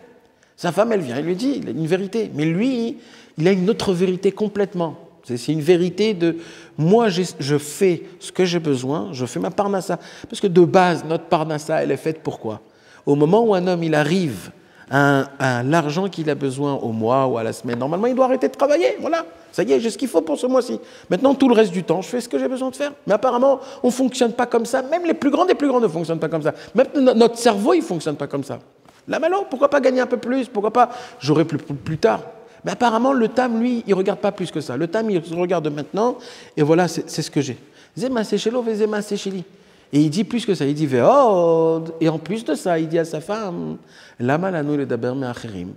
[SPEAKER 1] Sa femme, elle vient, elle lui dit, il a une vérité. Mais lui, il a une autre vérité complètement. C'est une vérité de... Moi, je fais ce que j'ai besoin, je fais ma parnassa. Parce que de base, notre parnassa, elle est faite pour quoi? Au moment où un homme, il arrive à l'argent qu'il a besoin au mois ou à la semaine, normalement, il doit arrêter de travailler. Voilà, ça y est, j'ai ce qu'il faut pour ce mois-ci. Maintenant, tout le reste du temps, je fais ce que j'ai besoin de faire. Mais apparemment, on ne fonctionne pas comme ça. Même les plus grands des plus grands ne fonctionnent pas comme ça. Même notre cerveau, il ne fonctionne pas comme ça. Là, maintenant, pourquoi pas gagner un peu plus? Pourquoi pas? J'aurai plus tard. Mais apparemment, le Tam, lui, il ne regarde pas plus que ça. Le Tam, il regarde maintenant, et voilà, c'est ce que j'ai. Zema sechelo, vezema secheli. Et il dit plus que ça, il dit Ve'od. Et en plus de ça, il dit à sa femme, Lama lanu ledaber me'acherim.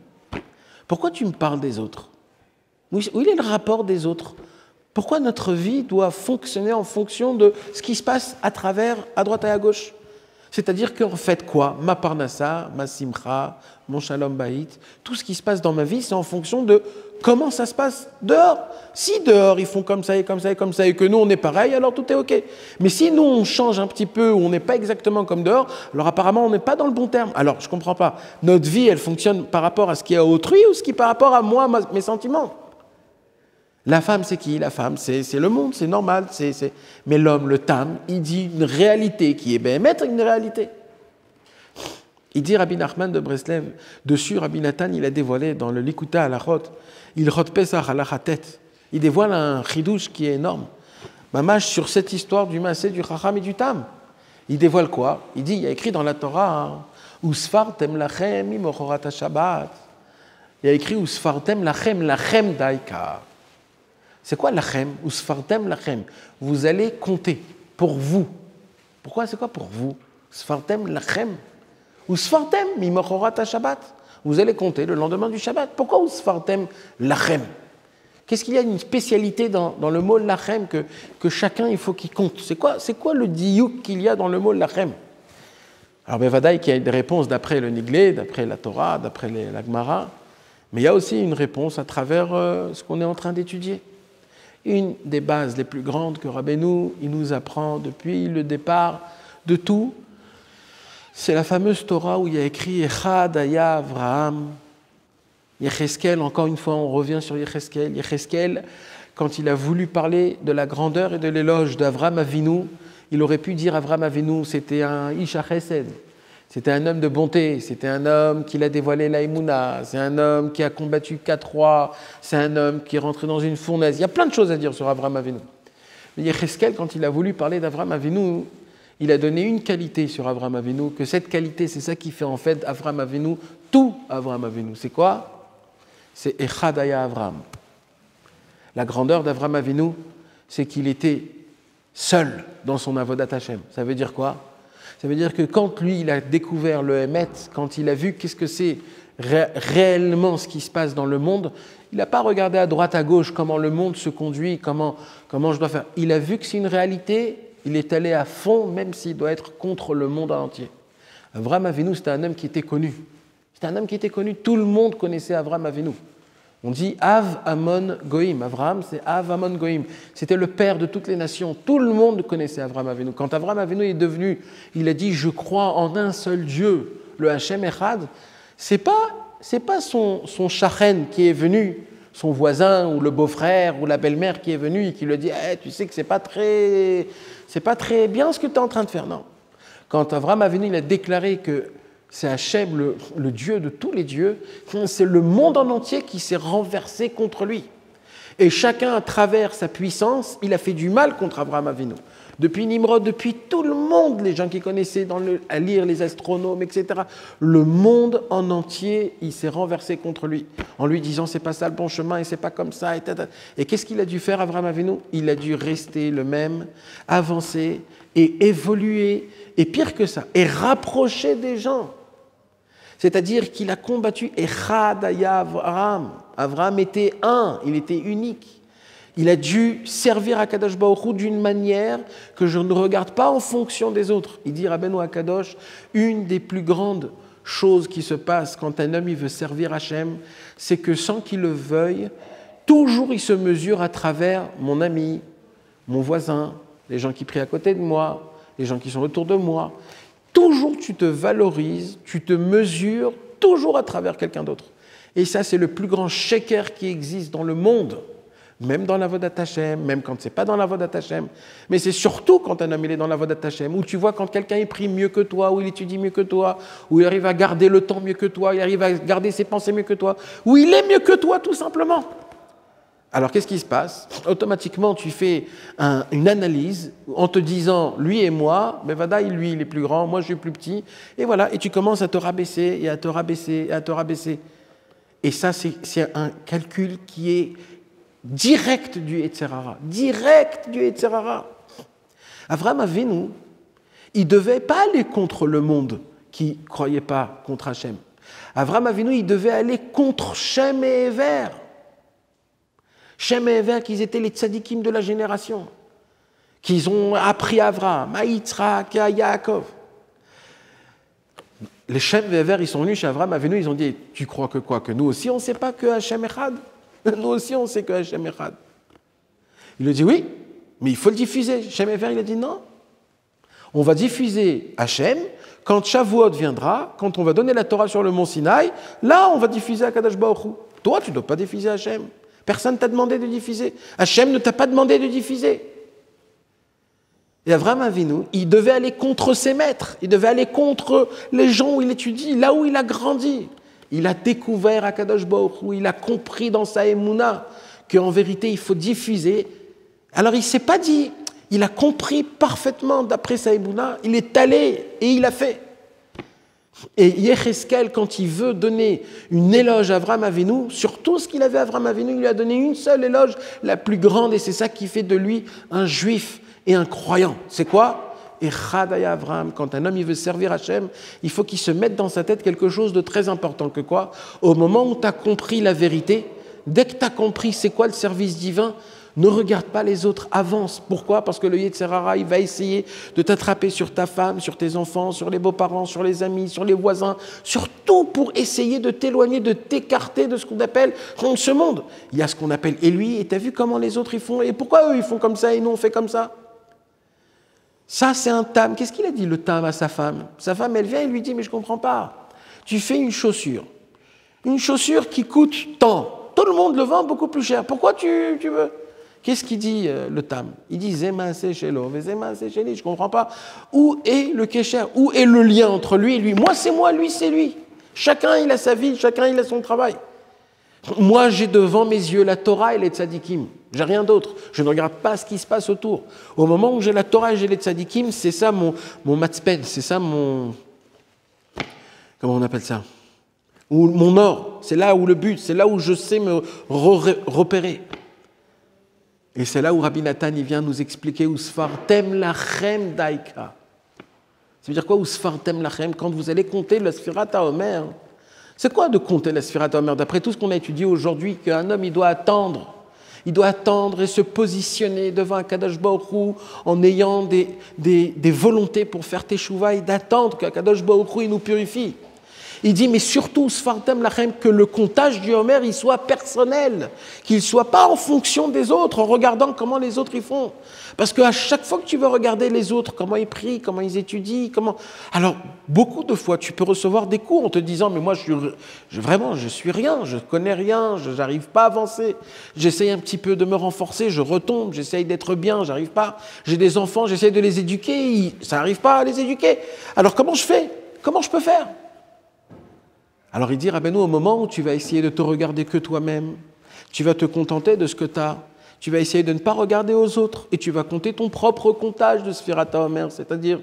[SPEAKER 1] Pourquoi tu me parles des autres? Où est le rapport des autres? Pourquoi notre vie doit fonctionner en fonction de ce qui se passe à travers, à droite et à gauche? C'est-à-dire qu'en fait quoi? Ma parnassa, ma simcha, mon shalom baït, tout ce qui se passe dans ma vie, c'est en fonction de comment ça se passe dehors. Si dehors ils font comme ça et comme ça et comme ça et que nous on est pareil, alors tout est ok. Mais si nous on change un petit peu ou on n'est pas exactement comme dehors, alors apparemment on n'est pas dans le bon terme. Alors je ne comprends pas. Notre vie elle fonctionne par rapport à ce qui est à autrui ou ce qui est par rapport à moi, mes sentiments. La femme, c'est qui? La femme, c'est le monde, c'est normal. Mais l'homme, le tam, il dit une réalité qui est béhémet, une réalité. Il dit Rabbi Nachman de Breslev, dessus Rabbi Nathan, il a dévoilé dans le Likuta Halachot, il Chot Pesach Halachatet, il dévoile un chidouche qui est énorme. Mamash sur cette histoire du Maaseh, du Chacham et du Tam. Il dévoile quoi? Il dit, il y a écrit dans la Torah, Usfartem lachem imochorat ha-Shabbat. Il y a écrit Usfartem lachem daika. C'est quoi lachem? Usfartem lachem. Vous allez compter pour vous. Pourquoi? C'est quoi pour vous? Usfartem lachem. Usfartem mimochorat ha-Shabbat. Vous allez compter le lendemain du Shabbat. Pourquoi Usfartem lachem? Qu'est-ce qu'il y a une spécialité dans le mot lachem que chacun il faut qu'il compte? C'est quoi le diouk qu'il y a dans le mot lachem? Alors Bevadaï qu'il y a des réponses d'après le Niglé, d'après la Torah, d'après la Gemara, mais il y a aussi une réponse à travers ce qu'on est en train d'étudier. Une des bases les plus grandes que Rabbeinu il nous apprend depuis le départ de tout, c'est la fameuse Torah où il y a écrit Echad Haya Avraham. Yecheskel, encore une fois, on revient sur Yecheskel. Yecheskel, quand il a voulu parler de la grandeur et de l'éloge d'Avraham Avinu, il aurait pu dire Avraham Avinu, c'était un Isha Chesed, c'était un homme de bonté, c'était un homme qui a dévoilé la Emouna, c'est un homme qui a combattu 4 rois, c'est un homme qui est rentré dans une fournaise. Il y a plein de choses à dire sur Avraham Avinu. Mais Yecheskel, quand il a voulu parler d'Avraham Avinu, il a donné une qualité sur Avraham Avinu, que cette qualité, c'est ça qui fait en fait Avraham Avinu, tout Avraham Avinu. C'est quoi? C'est Echad Haya Avraham. La grandeur d'Avraham Avinu, c'est qu'il était seul dans son avodat Hashem. Ça veut dire quoi? Ça veut dire que quand lui, il a découvert le Emet, quand il a vu qu'est-ce que c'est réellement ce qui se passe dans le monde, il n'a pas regardé à droite, à gauche, comment le monde se conduit, comment je dois faire. Il a vu que c'est une réalité, il est allé à fond, même s'il doit être contre le monde entier. Avraham Avinu, c'était un homme qui était connu. C'était un homme qui était connu. Tout le monde connaissait Avraham Avinu. On dit Av Amon Goïm. Avraham, c'est Av Amon Goïm. C'était le père de toutes les nations. Tout le monde connaissait Avraham Avinu. Quand Avraham Avinu est devenu, il a dit « Je crois en un seul Dieu, le Hachem Echad », c'est pas son shachen qui est venu, son voisin ou le beau-frère ou la belle-mère qui est venu et qui lui dit hey, « Tu sais que c'est pas très bien ce que tu es en train de faire. » Non. Quand Avraham Avinu il a déclaré que c'est Hachem, le Dieu de tous les dieux, c'est le monde en entier qui s'est renversé contre lui. Et chacun, à travers sa puissance, il a fait du mal contre Avraham Avinu. Depuis Nimrod, depuis tout le monde, les gens qui connaissaient à lire les astronomes, etc. Le monde en entier, il s'est renversé contre lui, en lui disant c'est pas ça le bon chemin et c'est pas comme ça. Et qu'est-ce qu'il a dû faire, Avraham Avinu? Il a dû rester le même, avancer et évoluer, et pire que ça, et rapprocher des gens. C'est-à-dire qu'il a combattu Echad Haya Avraham. Avraham était un, il était unique. Il a dû servir Akadosh Baruch Hu d'une manière que je ne regarde pas en fonction des autres. Il dit Rabbeinu Akadosh, une des plus grandes choses qui se passe quand un homme il veut servir Hachem, c'est que sans qu'il le veuille, toujours il se mesure à travers mon ami, mon voisin, les gens qui prient à côté de moi, les gens qui sont autour de moi. Toujours tu te valorises, tu te mesures toujours à travers quelqu'un d'autre. Et ça, c'est le plus grand sheker qui existe dans le monde, même dans l'avodat Hashem, même quand c'est pas dans l'avodat Hashem. Mais c'est surtout quand un homme il est dans l'avodat Hashem, où tu vois quand quelqu'un il prie mieux que toi, où il étudie mieux que toi, où il arrive à garder le temps mieux que toi, il arrive à garder ses pensées mieux que toi, où il est mieux que toi tout simplement. Alors, qu'est-ce qui se passe? Automatiquement, tu fais une analyse en te disant, lui et moi, ben Vadaï, lui, il est plus grand, moi, je suis plus petit. Et voilà, et tu commences à te rabaisser, et à te rabaisser, et à te rabaisser. Et ça, c'est un calcul qui est direct du Yetzer Hara. Direct du Yetzer Hara. Avraham Avinu, il ne devait pas aller contre le monde qui ne croyait pas contre Hachem. Avraham Avinu, il devait aller contre Shem et Ever. Shem et Ever, qu'ils étaient les tzadikim de la génération, qu'ils ont appris à Avraham, à Yitzhak et à Yaakov. les Shem Ve'Ever, ils sont venus chez Abraham Avinu, ils ont dit, tu crois que quoi? Que nous aussi, on ne sait pas que Hachem Echad? Nous aussi, on sait que Hachem Echad. Il lui dit, oui, mais il faut le diffuser. Shem Ve'Ever, il a dit, non. On va diffuser Hachem. Quand Shavuot viendra, quand on va donner la Torah sur le mont Sinaï, là, on va diffuser Akadosh Baruch Hu. Toi, tu ne dois pas diffuser Hachem. Personne ne t'a demandé de diffuser. Hachem ne t'a pas demandé de diffuser. Et Avraham Avinu, il devait aller contre ses maîtres. Il devait aller contre les gens où il étudie, là où il a grandi. Il a découvert Akadosh Baruch Hu. Il a compris dans sa émouna qu'en vérité, il faut diffuser. Alors, il ne s'est pas dit... Il a compris parfaitement d'après sa émouna, il est allé et il a fait. Et Yecheskel, quand il veut donner une éloge à Avraham Avinu, sur tout ce qu'il avait à Avraham Avinu, il lui a donné une seule éloge, la plus grande, et c'est ça qui fait de lui un juif et un croyant. C'est quoi? Echadaya Avraham, quand un homme il veut servir Hachem, il faut qu'il se mette dans sa tête quelque chose de très important que quoi? Au moment où tu as compris la vérité, dès que tu as compris c'est quoi le service divin, ne regarde pas les autres, avance. Pourquoi? Parce que le Yetzer Hara, il va essayer de t'attraper sur ta femme, sur tes enfants, sur les beaux-parents, sur les amis, sur les voisins, surtout pour essayer de t'éloigner, de t'écarter de ce qu'on appelle ce monde. Il y a ce qu'on appelle et lui, et tu as vu comment les autres ils font, et pourquoi eux ils font comme ça et nous on fait comme ça? Ça c'est un tam. Qu'est-ce qu'il a dit le tam à sa femme? Sa femme elle vient et lui dit, mais je ne comprends pas. Tu fais une chaussure qui coûte tant. Tout le monde le vend beaucoup plus cher. Pourquoi tu veux? Qu'est-ce qu'il dit le tam? Il dit Zema Sechelo, Zema Secheli, je ne comprends pas. Où est le Kesher? Où est le lien entre lui et lui? Moi c'est moi, lui c'est lui. Chacun il a sa vie, chacun il a son travail. Moi j'ai devant mes yeux la Torah et les tzadikim. J'ai rien d'autre. Je ne regarde pas ce qui se passe autour. Au moment où j'ai la Torah et j'ai les tzadikim, c'est ça mon matzpen, c'est ça mon... Comment on appelle ça? Ou mon or. C'est là où le but, c'est là où je sais me repérer. Et c'est là où Rabbi Nathan il vient nous expliquer Usfartem lachem daika. Ça veut dire quoi Usfartem lachem? Quand vous allez compter la Sfirat HaOmer. C'est quoi de compter la Sfirat HaOmer? D'après tout ce qu'on a étudié aujourd'hui, qu'un homme il doit attendre et se positionner devant un Kadosh Baruch Hu en ayant des volontés pour faire teshuva et d'attendre qu'un Kadosh Baruch Hu il nous purifie. Il dit, mais surtout, Sfartem Lachem, que le comptage du Homer, il soit personnel, qu'il ne soit pas en fonction des autres, en regardant comment les autres y font. Parce qu'à chaque fois que tu veux regarder les autres, comment ils prient, comment ils étudient, Alors, beaucoup de fois, tu peux recevoir des coups en te disant, mais moi, je suis rien, je ne connais rien, je n'arrive pas à avancer. J'essaye un petit peu de me renforcer, je retombe, j'essaye d'être bien, j'arrive pas. J'ai des enfants, j'essaye de les éduquer, ça n'arrive pas à les éduquer. Alors, comment je fais? Comment je peux faire? Alors il dit, Rabbeinu, au moment où tu vas essayer de te regarder que toi-même, tu vas te contenter de ce que tu as, tu vas essayer de ne pas regarder aux autres et tu vas compter ton propre comptage de Sfirat HaOmer, c'est-à-dire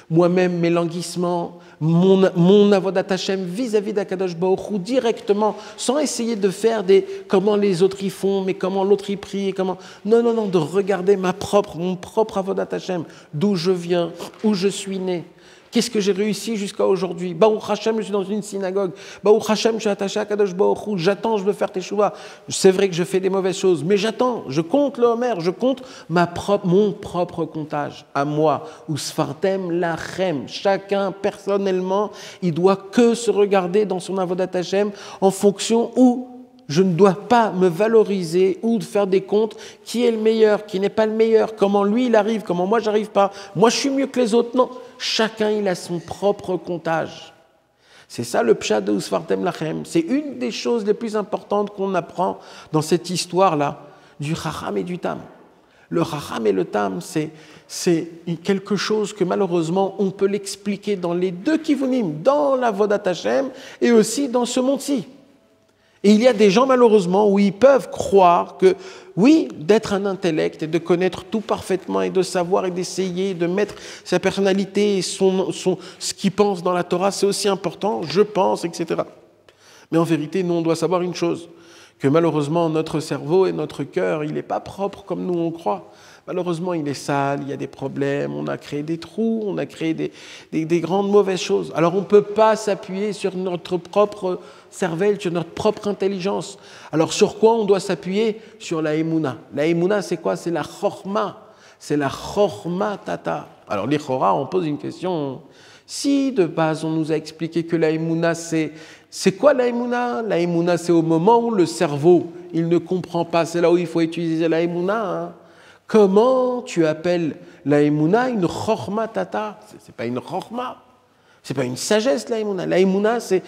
[SPEAKER 1] moi-même, mes languissements, mon avodat Hashem vis-à-vis d'Akadosh Baruch Hu directement, sans essayer de faire comment les autres y font, mais comment l'autre y prie, Non, de regarder mon propre avodat Hashem, d'où je viens, où je suis né. Qu'est-ce que j'ai réussi jusqu'à aujourd'hui? Baruch Hashem, je suis dans une synagogue. Baruch Hashem, je suis attaché à Kadosh Baruch Hu. J'attends, je veux faire teshuva. C'est vrai que je fais des mauvaises choses, mais j'attends. Je compte le Homer, je compte mon propre comptage à moi. Usfartem lachem. Chacun, personnellement, il doit que se regarder dans son avodat Hashem en fonction où je ne dois pas me valoriser ou faire des comptes qui est le meilleur, qui n'est pas le meilleur, comment lui il arrive, comment moi j'arrive pas. Moi je suis mieux que les autres. Non, chacun il a son propre comptage. C'est ça le pshat de Usfartem lachem. C'est une des choses les plus importantes qu'on apprend dans cette histoire-là du Chacham et du Tam. Le Chacham et le Tam, c'est quelque chose que malheureusement on peut l'expliquer dans les deux kivunim, dans la Vodat Hashem et aussi dans ce monde-ci. Et il y a des gens, malheureusement, où ils peuvent croire que, oui, d'être un intellect et de connaître tout parfaitement et de savoir et d'essayer de mettre sa personnalité et ce qu'il pense dans la Torah, c'est aussi important, je pense, etc. Mais en vérité, nous, on doit savoir une chose, que malheureusement, notre cerveau et notre cœur, il n'est pas propre comme nous on croit. Malheureusement, il est sale, il y a des problèmes, on a créé des trous, on a créé des grandes mauvaises choses. Alors, on ne peut pas s'appuyer sur notre propre cervelle, sur notre propre intelligence. Alors, sur quoi on doit s'appuyer? Sur la Emouna. La Emouna, c'est quoi? C'est la Chorma. C'est la Chorma Tata. Alors, l'Ichora, on pose une question. Si de base on nous a expliqué que la émouna, c'est quoi la émouna? La émouna, c'est au moment où le cerveau, il ne comprend pas, c'est là où il faut utiliser la émouna. Hein. Comment tu appelles la émouna une chorma tata? C'est pas une chorma. C'est pas une sagesse, la émouna. La émouna, c'est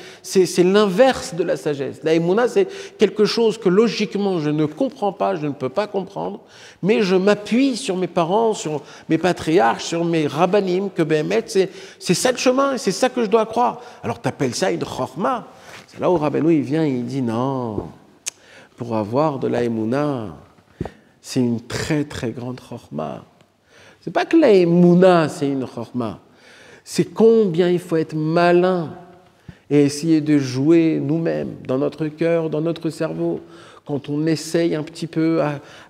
[SPEAKER 1] l'inverse de la sagesse. La émouna, c'est quelque chose que logiquement je ne comprends pas, je ne peux pas comprendre, mais je m'appuie sur mes parents, sur mes patriarches, sur mes rabbanim, que Béhémet, c'est ça le chemin, et c'est ça que je dois croire. Alors tu appelles ça une chorma. C'est là où Rabbeinu, il vient et il dit non, pour avoir de la émouna, c'est une très très grande chorma. C'est pas que la émouna, c'est une chorma. C'est combien il faut être malin et essayer de jouer nous-mêmes, dans notre cœur, dans notre cerveau, quand on essaye un petit peu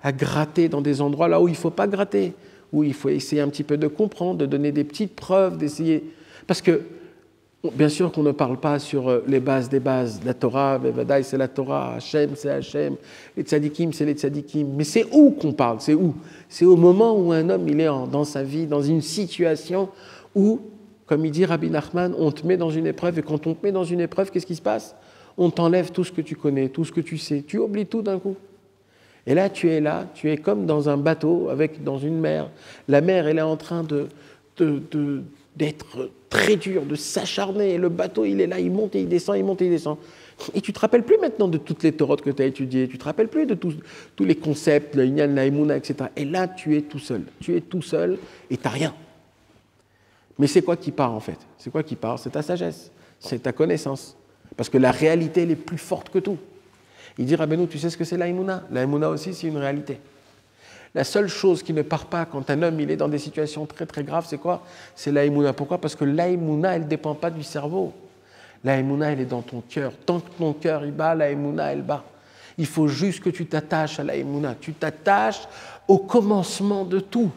[SPEAKER 1] à gratter dans des endroits là où il ne faut pas gratter, où il faut essayer un petit peu de comprendre, de donner des petites preuves, d'essayer... Parce que, bien sûr qu'on ne parle pas sur les bases des bases. La Torah, Bevadaï, c'est la Torah, Hachem, c'est Hachem, les tzadikim, c'est les tzadikim. Mais c'est où qu'on parle? C'est où? C'est au moment où un homme il est dans sa vie, dans une situation où, comme il dit Rabbi Nachman, on te met dans une épreuve, et quand on te met dans une épreuve, qu'est-ce qui se passe? On t'enlève tout ce que tu connais, tout ce que tu sais, tu oublies tout d'un coup. Et là, tu es comme dans un bateau, dans une mer. La mer, elle est en train d'être très dure, de s'acharner, et le bateau, il est là, il monte et il descend, il monte et il descend. Et tu ne te rappelles plus maintenant de toutes les torotes que tu as étudiées, tu ne te rappelles plus de tous les concepts, le Inyan, la Emouna, etc. Et là, tu es tout seul et tu n'as rien. Mais c'est quoi qui part en fait? C'est quoi qui part? C'est ta sagesse, c'est ta connaissance. Parce que la réalité, elle est plus forte que tout. Il dit, Rabbeinu, tu sais ce que c'est la émouna? La émouna aussi, c'est une réalité. La seule chose qui ne part pas quand un homme il est dans des situations très très graves, c'est quoi? C'est la émouna. Pourquoi? Parce que la émouna, elle ne dépend pas du cerveau. La émouna, elle est dans ton cœur. Tant que ton cœur il bat, la émouna, elle bat. Il faut juste que tu t'attaches à la émouna. Tu t'attaches au commencement de tout.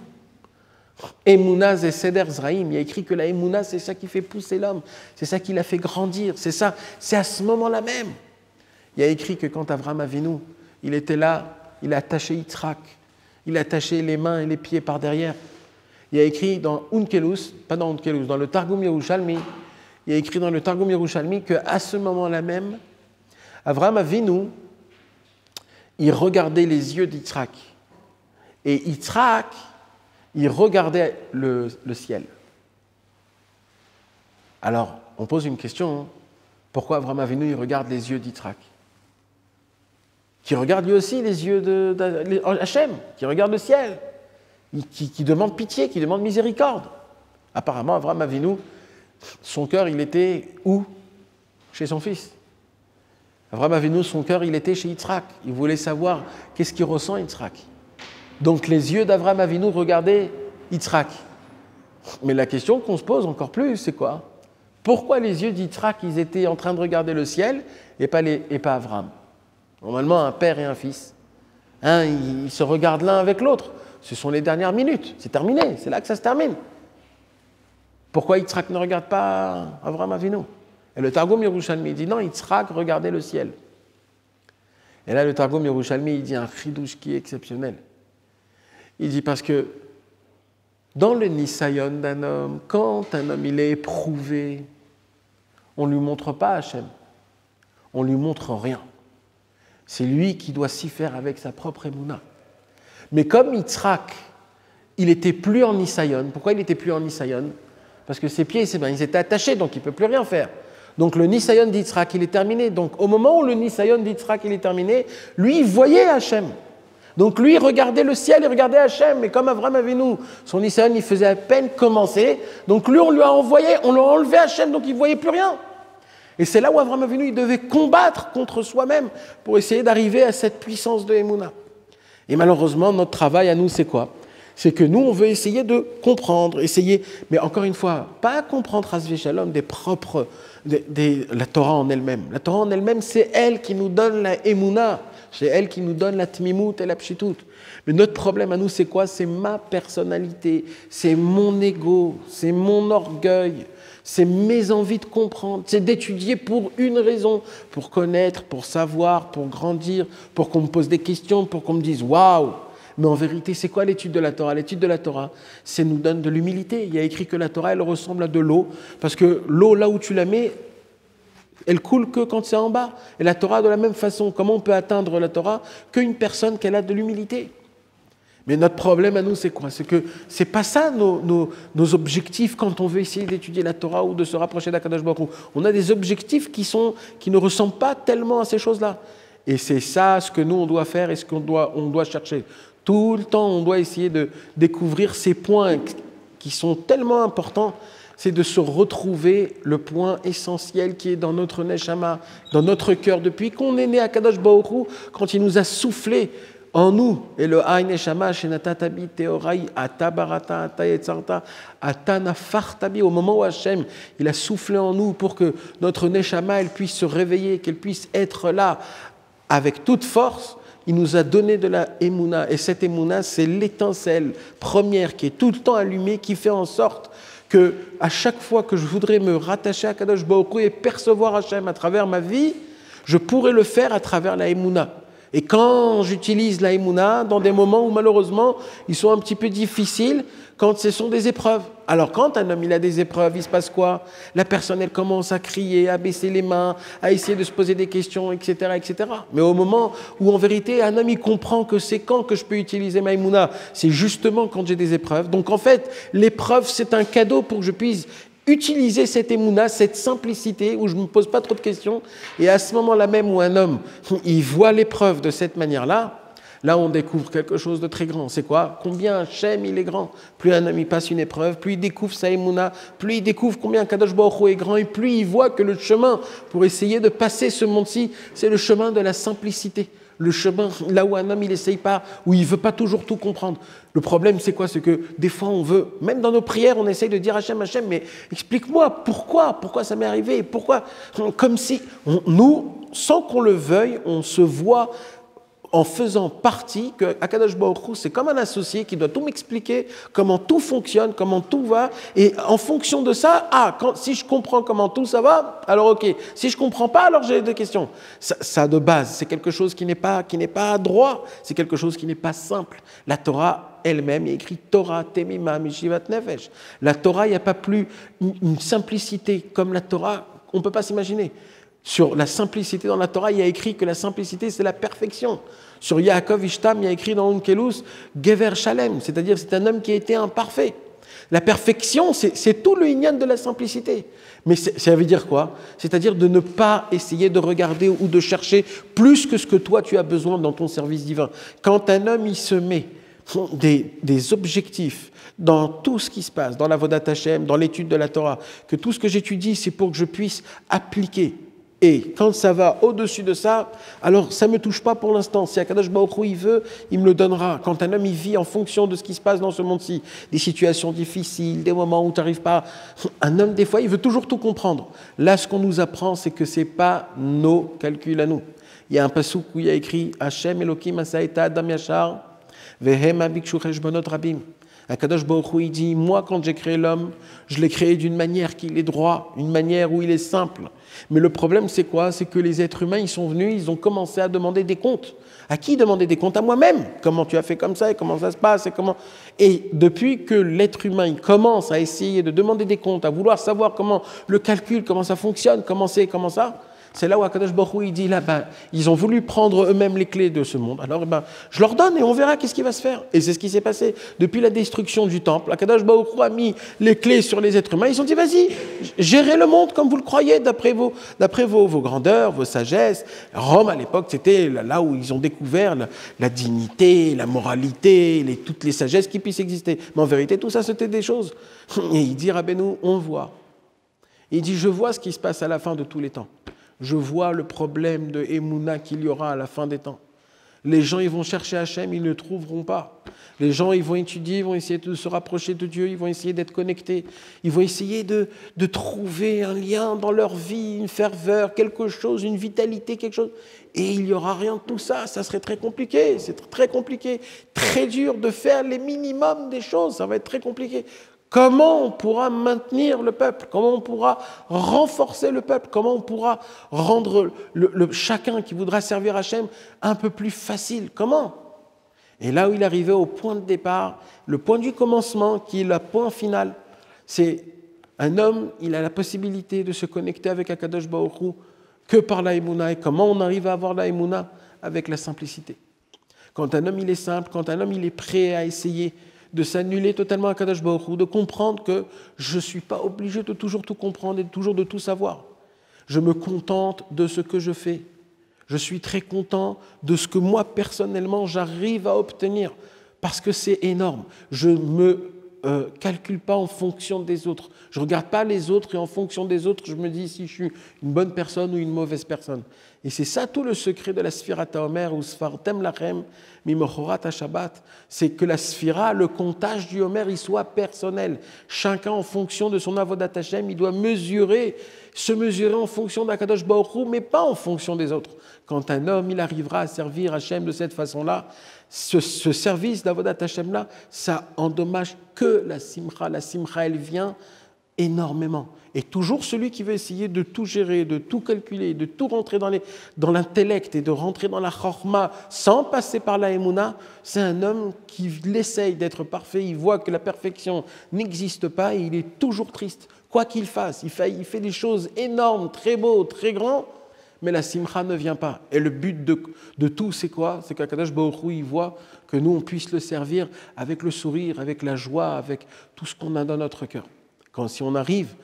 [SPEAKER 1] Emouna et Seder Zraïm, il y a écrit que la Emouna, c'est ça qui fait pousser l'homme, c'est ça qui l'a fait grandir, c'est ça, c'est à ce moment-là même. Il y a écrit que quand Avraham Avinu, il était là, il a attaché Yitzhak, il a attaché les mains et les pieds par derrière. Il y a écrit dans Unkelus, pas dans Unkelus, dans le Targum Yerushalmi, il y a écrit dans le Targum Yerushalmi qu'à ce moment-là même, Avraham Avinu, il regardait les yeux d'Yitzhak. Et Yitzhak, il regardait le ciel. Alors, on pose une question. Hein. Pourquoi Avraham Avinu, il regarde les yeux d'Yitzhak? Qui regarde lui aussi les yeux de Hachem, qui regarde le ciel, qui demande pitié, qui demande miséricorde. Apparemment, Avraham Avinu, son cœur, il était où? Chez son fils. Avraham Avinu, son cœur, il était chez Yitzhak. Il voulait savoir qu'est-ce qu'il ressent Yitzhak. Donc les yeux d'Avraham Avinu regardaient Yitzhak. Mais la question qu'on se pose encore plus, c'est quoi? Pourquoi les yeux d'Yitzhak, ils étaient en train de regarder le ciel et pas Avraham? Normalement, un père et un fils, ils se regardent l'un avec l'autre. Ce sont les dernières minutes. C'est terminé, c'est là que ça se termine. Pourquoi Yitzhak ne regarde pas Avraham Avinu? Et le Targum Yerushalmi dit non, Yitzhak regardait le ciel. Et là, le Targum Yerushalmi, il dit un chidouche qui est exceptionnel. Il dit parce que dans le Nisayon d'un homme, quand un homme il est éprouvé, on ne lui montre pas Hachem, on ne lui montre rien. C'est lui qui doit s'y faire avec sa propre émouna. Mais comme Yitzhak, il n'était plus en Nisayon, pourquoi il n'était plus en Nisayon? Parce que ses pieds et ses mains, ils étaient attachés, donc il ne peut plus rien faire. Donc le Nisayon d'Yitzhak, il est terminé. Donc au moment où le Nisayon d'Yitzhak, il est terminé, lui, il voyait Hachem. Donc lui, il regardait le ciel, il regardait Hachem, mais comme Avraham Avinu, son Nisayon, il faisait à peine commencer, donc lui, on lui a envoyé, on lui a enlevé Hachem, donc il ne voyait plus rien. Et c'est là où Avraham Avinu, il devait combattre contre soi-même pour essayer d'arriver à cette puissance de Emouna. Et malheureusement, notre travail à nous, c'est quoi? C'est que nous, on veut essayer de comprendre, mais encore une fois, pas comprendre Hasvé Shalom la Torah en elle-même. La Torah en elle-même, c'est elle qui nous donne la Emouna. C'est elle qui nous donne la tmimout et la pshitout. Mais notre problème à nous, c'est quoi? C'est ma personnalité, c'est mon ego, c'est mon orgueil, c'est mes envies de comprendre, c'est d'étudier pour une raison, pour connaître, pour savoir, pour grandir, pour qu'on me pose des questions, pour qu'on me dise « Waouh, Mais en vérité, c'est quoi l'étude de la Torah? L'étude de la Torah, c'est nous donne de l'humilité. Il y a écrit que la Torah, elle ressemble à de l'eau, parce que l'eau, là où tu la mets, elle coule que quand c'est en bas. Et la Torah, de la même façon, comment on peut atteindre la Torah qu'une personne qu'elle a de l'humilité? Mais notre problème à nous, c'est quoi? C'est que c'est pas ça nos objectifs quand on veut essayer d'étudier la Torah ou de se rapprocher d'Akadosh Baruch Hu. On a des objectifs qui ne ressemblent pas tellement à ces choses-là. Et c'est ça ce que nous, on doit faire et ce on doit chercher. Tout le temps, on doit essayer de découvrir ces points qui sont tellement importants. C'est de se retrouver le point essentiel qui est dans notre neshama, dans notre cœur. Depuis qu'on est né à Kadosh Baruch Hu, quand il nous a soufflé en nous, et le Aïn Neshama, Shenatatabi, Teorai, Atabarata, Atayetzarta, Atanafartabi, au moment où Hachem, il a soufflé en nous pour que notre Neshama, elle puisse se réveiller, qu'elle puisse être là avec toute force, il nous a donné de la Emouna. Et cette Emouna, c'est l'étincelle première qui est tout le temps allumée, qui fait en sorte que à chaque fois que je voudrais me rattacher à Kadosh Baruch Hu et percevoir Hachem à travers ma vie, je pourrais le faire à travers la Emouna. Et quand j'utilise la Emouna, dans des moments où malheureusement ils sont un petit peu difficiles, quand ce sont des épreuves. Alors quand un homme il a des épreuves, il se passe quoi? La personne elle commence à crier, à baisser les mains, à essayer de se poser des questions, etc., etc. Mais au moment où en vérité un homme il comprend que c'est quand que je peux utiliser ma Emouna, c'est justement quand j'ai des épreuves. Donc en fait l'épreuve c'est un cadeau pour que je puisse utiliser cette émouna, cette simplicité où je ne me pose pas trop de questions. Et à ce moment-là même où un homme, il voit l'épreuve de cette manière-là, là on découvre quelque chose de très grand. C'est quoi? Combien Hachem il est grand. Plus un homme il passe une épreuve, plus il découvre sa émouna, plus il découvre combien Kadosh Baruch Hu est grand, et plus il voit que le chemin pour essayer de passer ce monde-ci, c'est le chemin de la simplicité. Le chemin là où un homme il essaye pas, où il veut pas toujours tout comprendre. Le problème c'est quoi? C'est que des fois on veut, même dans nos prières, on essaye de dire Hachem, Hachem, mais explique-moi pourquoi ça m'est arrivé, pourquoi? Comme si nous, sans qu'on le veuille, on se voit en faisant partie que Akadosh Baruch Hu, c'est comme un associé qui doit tout m'expliquer, comment tout fonctionne, comment tout va, et en fonction de ça, si je comprends comment tout ça va, alors ok. Si je comprends pas, alors j'ai des questions. Ça de base, c'est quelque chose qui n'est pas droit, c'est quelque chose qui n'est pas simple. La Torah elle-même, il y a écrit Torah Temima Mishivat Nefesh. La Torah, il n'y a pas plus une simplicité comme la Torah, on ne peut pas s'imaginer. Sur la simplicité dans la Torah, il y a écrit que la simplicité, c'est la perfection. Sur Yaakov Ishtam, il y a écrit dans Onkelos, Gever Shalem, c'est-à-dire c'est un homme qui a été imparfait. La perfection, c'est tout le inyan de la simplicité. Mais ça veut dire quoi? C'est-à-dire de ne pas essayer de regarder ou de chercher plus que ce que toi tu as besoin dans ton service divin. Quand un homme, il se met des objectifs dans tout ce qui se passe, dans la Vodat Hashem, dans l'étude de la Torah, que tout ce que j'étudie, c'est pour que je puisse appliquer. Et quand ça va au-dessus de ça, alors ça ne me touche pas pour l'instant. Si Akadosh Baruch Hu il veut, il me le donnera. Quand un homme il vit en fonction de ce qui se passe dans ce monde-ci, des situations difficiles, des moments où tu n'arrives pas, un homme des fois il veut toujours tout comprendre. Là ce qu'on nous apprend c'est que ce n'est pas nos calculs à nous. Il y a un passouk où il y a écrit Hashem Elokim Asaita Adam Yashar Vehem Abikshu Cheshbonot Rabim. Akadosh Baruch Hu il dit moi quand j'ai créé l'homme, je l'ai créé d'une manière qui est droit, une manière où il est simple. Mais le problème, c'est quoi? C'est que les êtres humains, ils sont venus, ils ont commencé à demander des comptes. À qui demander des comptes? À moi-même. Comment tu as fait comme ça et comment ça se passe et depuis que l'être humain, il commence à essayer de demander des comptes, à vouloir savoir comment le calcul, comment ça fonctionne, comment ça, c'est là où Akadosh Baruch Hu, il dit là, ils ont voulu prendre eux-mêmes les clés de ce monde. Alors, je leur donne et on verra qu'est-ce qui va se faire. Et c'est ce qui s'est passé. Depuis la destruction du temple, Akadosh Baruch Hu a mis les clés sur les êtres humains. Ils ont dit, vas-y, gérez le monde comme vous le croyez, d'après vos grandeurs, vos sagesses. Rome, à l'époque, c'était là où ils ont découvert la dignité, la moralité, toutes les sagesses qui puissent exister. Mais en vérité, tout ça, c'était des choses. Et il dit, Rabbeinu, on voit. Il dit, je vois ce qui se passe à la fin de tous les temps. Je vois le problème de Emouna qu'il y aura à la fin des temps. Les gens, ils vont chercher Hachem, ils ne le trouveront pas. Les gens, ils vont étudier, ils vont essayer de se rapprocher de Dieu, ils vont essayer d'être connectés. Ils vont essayer de trouver un lien dans leur vie, une ferveur, quelque chose, une vitalité, quelque chose. Et il n'y aura rien de tout ça. Ça serait très compliqué. C'est très compliqué. Très dur de faire les minimums des choses. Ça va être très compliqué. Comment on pourra maintenir le peuple? Comment on pourra renforcer le peuple? Comment on pourra rendre chacun qui voudra servir Hachem un peu plus facile? Comment? Et là où il arrivait au point de départ, le point du commencement, qui est le point final, c'est un homme, il a la possibilité de se connecter avec Akadosh Baruch Hu que par la Emouna. Et comment on arrive à avoir la Emouna? Avec la simplicité. Quand un homme il est simple, quand un homme il est prêt à essayer de s'annuler totalement à Akadosh Baruch Hu, de comprendre que je ne suis pas obligé de toujours tout comprendre et toujours de tout savoir. Je me contente de ce que je fais. Je suis très content de ce que moi, personnellement, j'arrive à obtenir parce que c'est énorme. Je ne me calcule pas en fonction des autres. Je ne regarde pas les autres et en fonction des autres, je me dis si je suis une bonne personne ou une mauvaise personne. Et c'est ça tout le secret de la Sfirat HaOmer ou Sfartem Lachem Mimochorat HaShabbat. C'est que la Sfira, le comptage du Homer, il soit personnel. Chacun en fonction de son Avodat Hashem, il doit se mesurer en fonction d'Akadosh Baruch Hu, mais pas en fonction des autres. Quand un homme, il arrivera à servir Hashem de cette façon-là, ce service d'Avodat Hashem-là, ça endommage que la simcha. La simcha, elle vient énormément. Et toujours celui qui veut essayer de tout gérer, de tout calculer, de tout rentrer dans l'intellect et de rentrer dans la chorma sans passer par la émouna, c'est un homme qui essaye d'être parfait, il voit que la perfection n'existe pas et il est toujours triste. Quoi qu'il fasse, il fait des choses énormes, très beaux, très grands, mais la simcha ne vient pas. Et le but de tout, c'est quoi? C'est qu'Akadosh Baruch Hu, il voit que nous, on puisse le servir avec le sourire, avec la joie, avec tout ce qu'on a dans notre cœur. Si on arrive,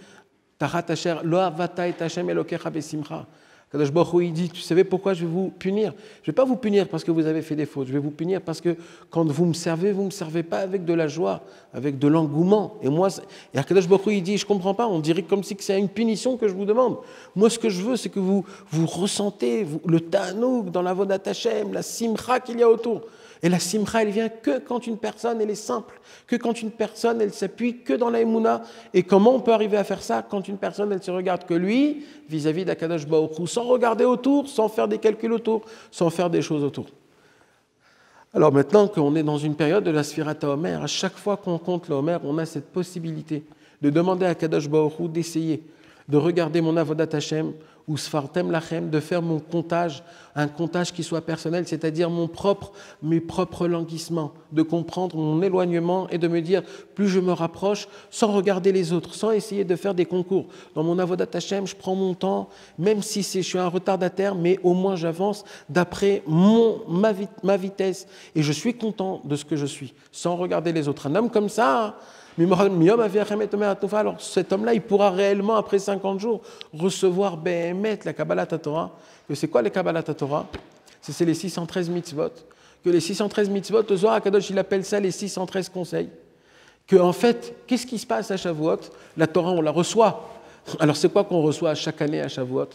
[SPEAKER 1] Tarat Asher, Lo avata et Hashem Elokecha besimcha. Akadosh Baruch Hu, il dit, tu savez pourquoi je vais vous punir? Je ne vais pas vous punir parce que vous avez fait des fautes. Je vais vous punir parce que quand vous me servez pas avec de la joie, avec de l'engouement. Et Akadosh Baruch Hu, il dit, je ne comprends pas. On dirait comme si c'est une punition que je vous demande. Moi, ce que je veux, c'est que vous ressentez le ta'anoug dans la vodat Hashem, la simcha qu'il y a autour. Et la simcha, elle vient que quand une personne, elle est simple, que quand une personne, elle s'appuie que dans la émouna. Et comment on peut arriver à faire ça quand une personne, elle se regarde que lui, vis-à-vis d'Akadosh Baruch Hu, sans regarder autour, sans faire des calculs autour, sans faire des choses autour. Alors maintenant qu'on est dans une période de la Sfirat HaOmer, à chaque fois qu'on compte le Homer, on a cette possibilité de demander à Akadosh Baruch Hu d'essayer de regarder mon avodat Hashem ou Sfartem Lachem, de faire mon comptage, un comptage qui soit personnel, c'est-à-dire mes propres languissements, de comprendre mon éloignement et de me dire, plus je me rapproche, sans regarder les autres, sans essayer de faire des concours. Dans mon avodat Hashem, je prends mon temps, même si je suis un retardataire, mais au moins j'avance d'après ma vitesse. Et je suis content de ce que je suis, sans regarder les autres. Un homme comme ça, alors cet homme-là, il pourra réellement, après 50 jours, recevoir Behemet, la Kabbalat Torah. Que c'est quoi les Kabbalat Torah? C'est les 613 mitzvot. Que les 613 mitzvot, le Zohar HaKadosh, il appelle ça les 613 conseils. Que en fait, qu'est-ce qui se passe à Shavuot? La Torah, on la reçoit. Alors c'est quoi qu'on reçoit chaque année à Shavuot?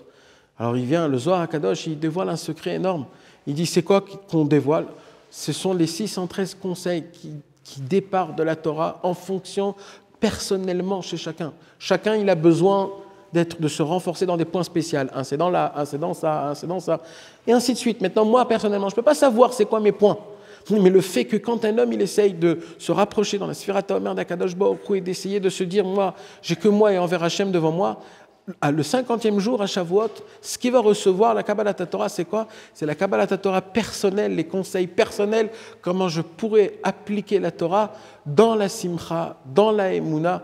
[SPEAKER 1] Alors le Zohar HaKadosh, il dévoile un secret énorme. Il dit, c'est quoi qu'on dévoile? Ce sont les 613 conseils qui départ de la Torah en fonction personnellement chez chacun. Chacun, il a besoin de se renforcer dans des points spéciaux. Un, c'est dans là, un, c'est dans ça, un, c'est dans ça. Et ainsi de suite. Maintenant, moi, personnellement, je ne peux pas savoir c'est quoi mes points. Mais le fait que quand un homme, il essaye de se rapprocher dans la Sfirat HaOmer d'Akadosh Baruch Hu et d'essayer de se dire, moi, j'ai que moi et envers Hachem devant moi, le 50e jour à Shavuot, ce qu'il va recevoir, la Kabbalat Torah, c'est quoi? C'est la Kabbalat Torah personnelle, les conseils personnels, comment je pourrais appliquer la Torah dans la Simcha, dans la Emouna,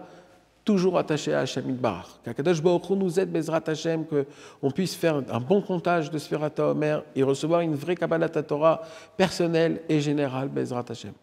[SPEAKER 1] toujours attaché à Hashem Yitbarach. Qu'Akadosh Baruch Hu nous aide, Bezrat Hashem, qu'on puisse faire un bon comptage de Sfirat HaOmer et recevoir une vraie Kabbalat Torah personnelle et générale, Bezrat Hashem.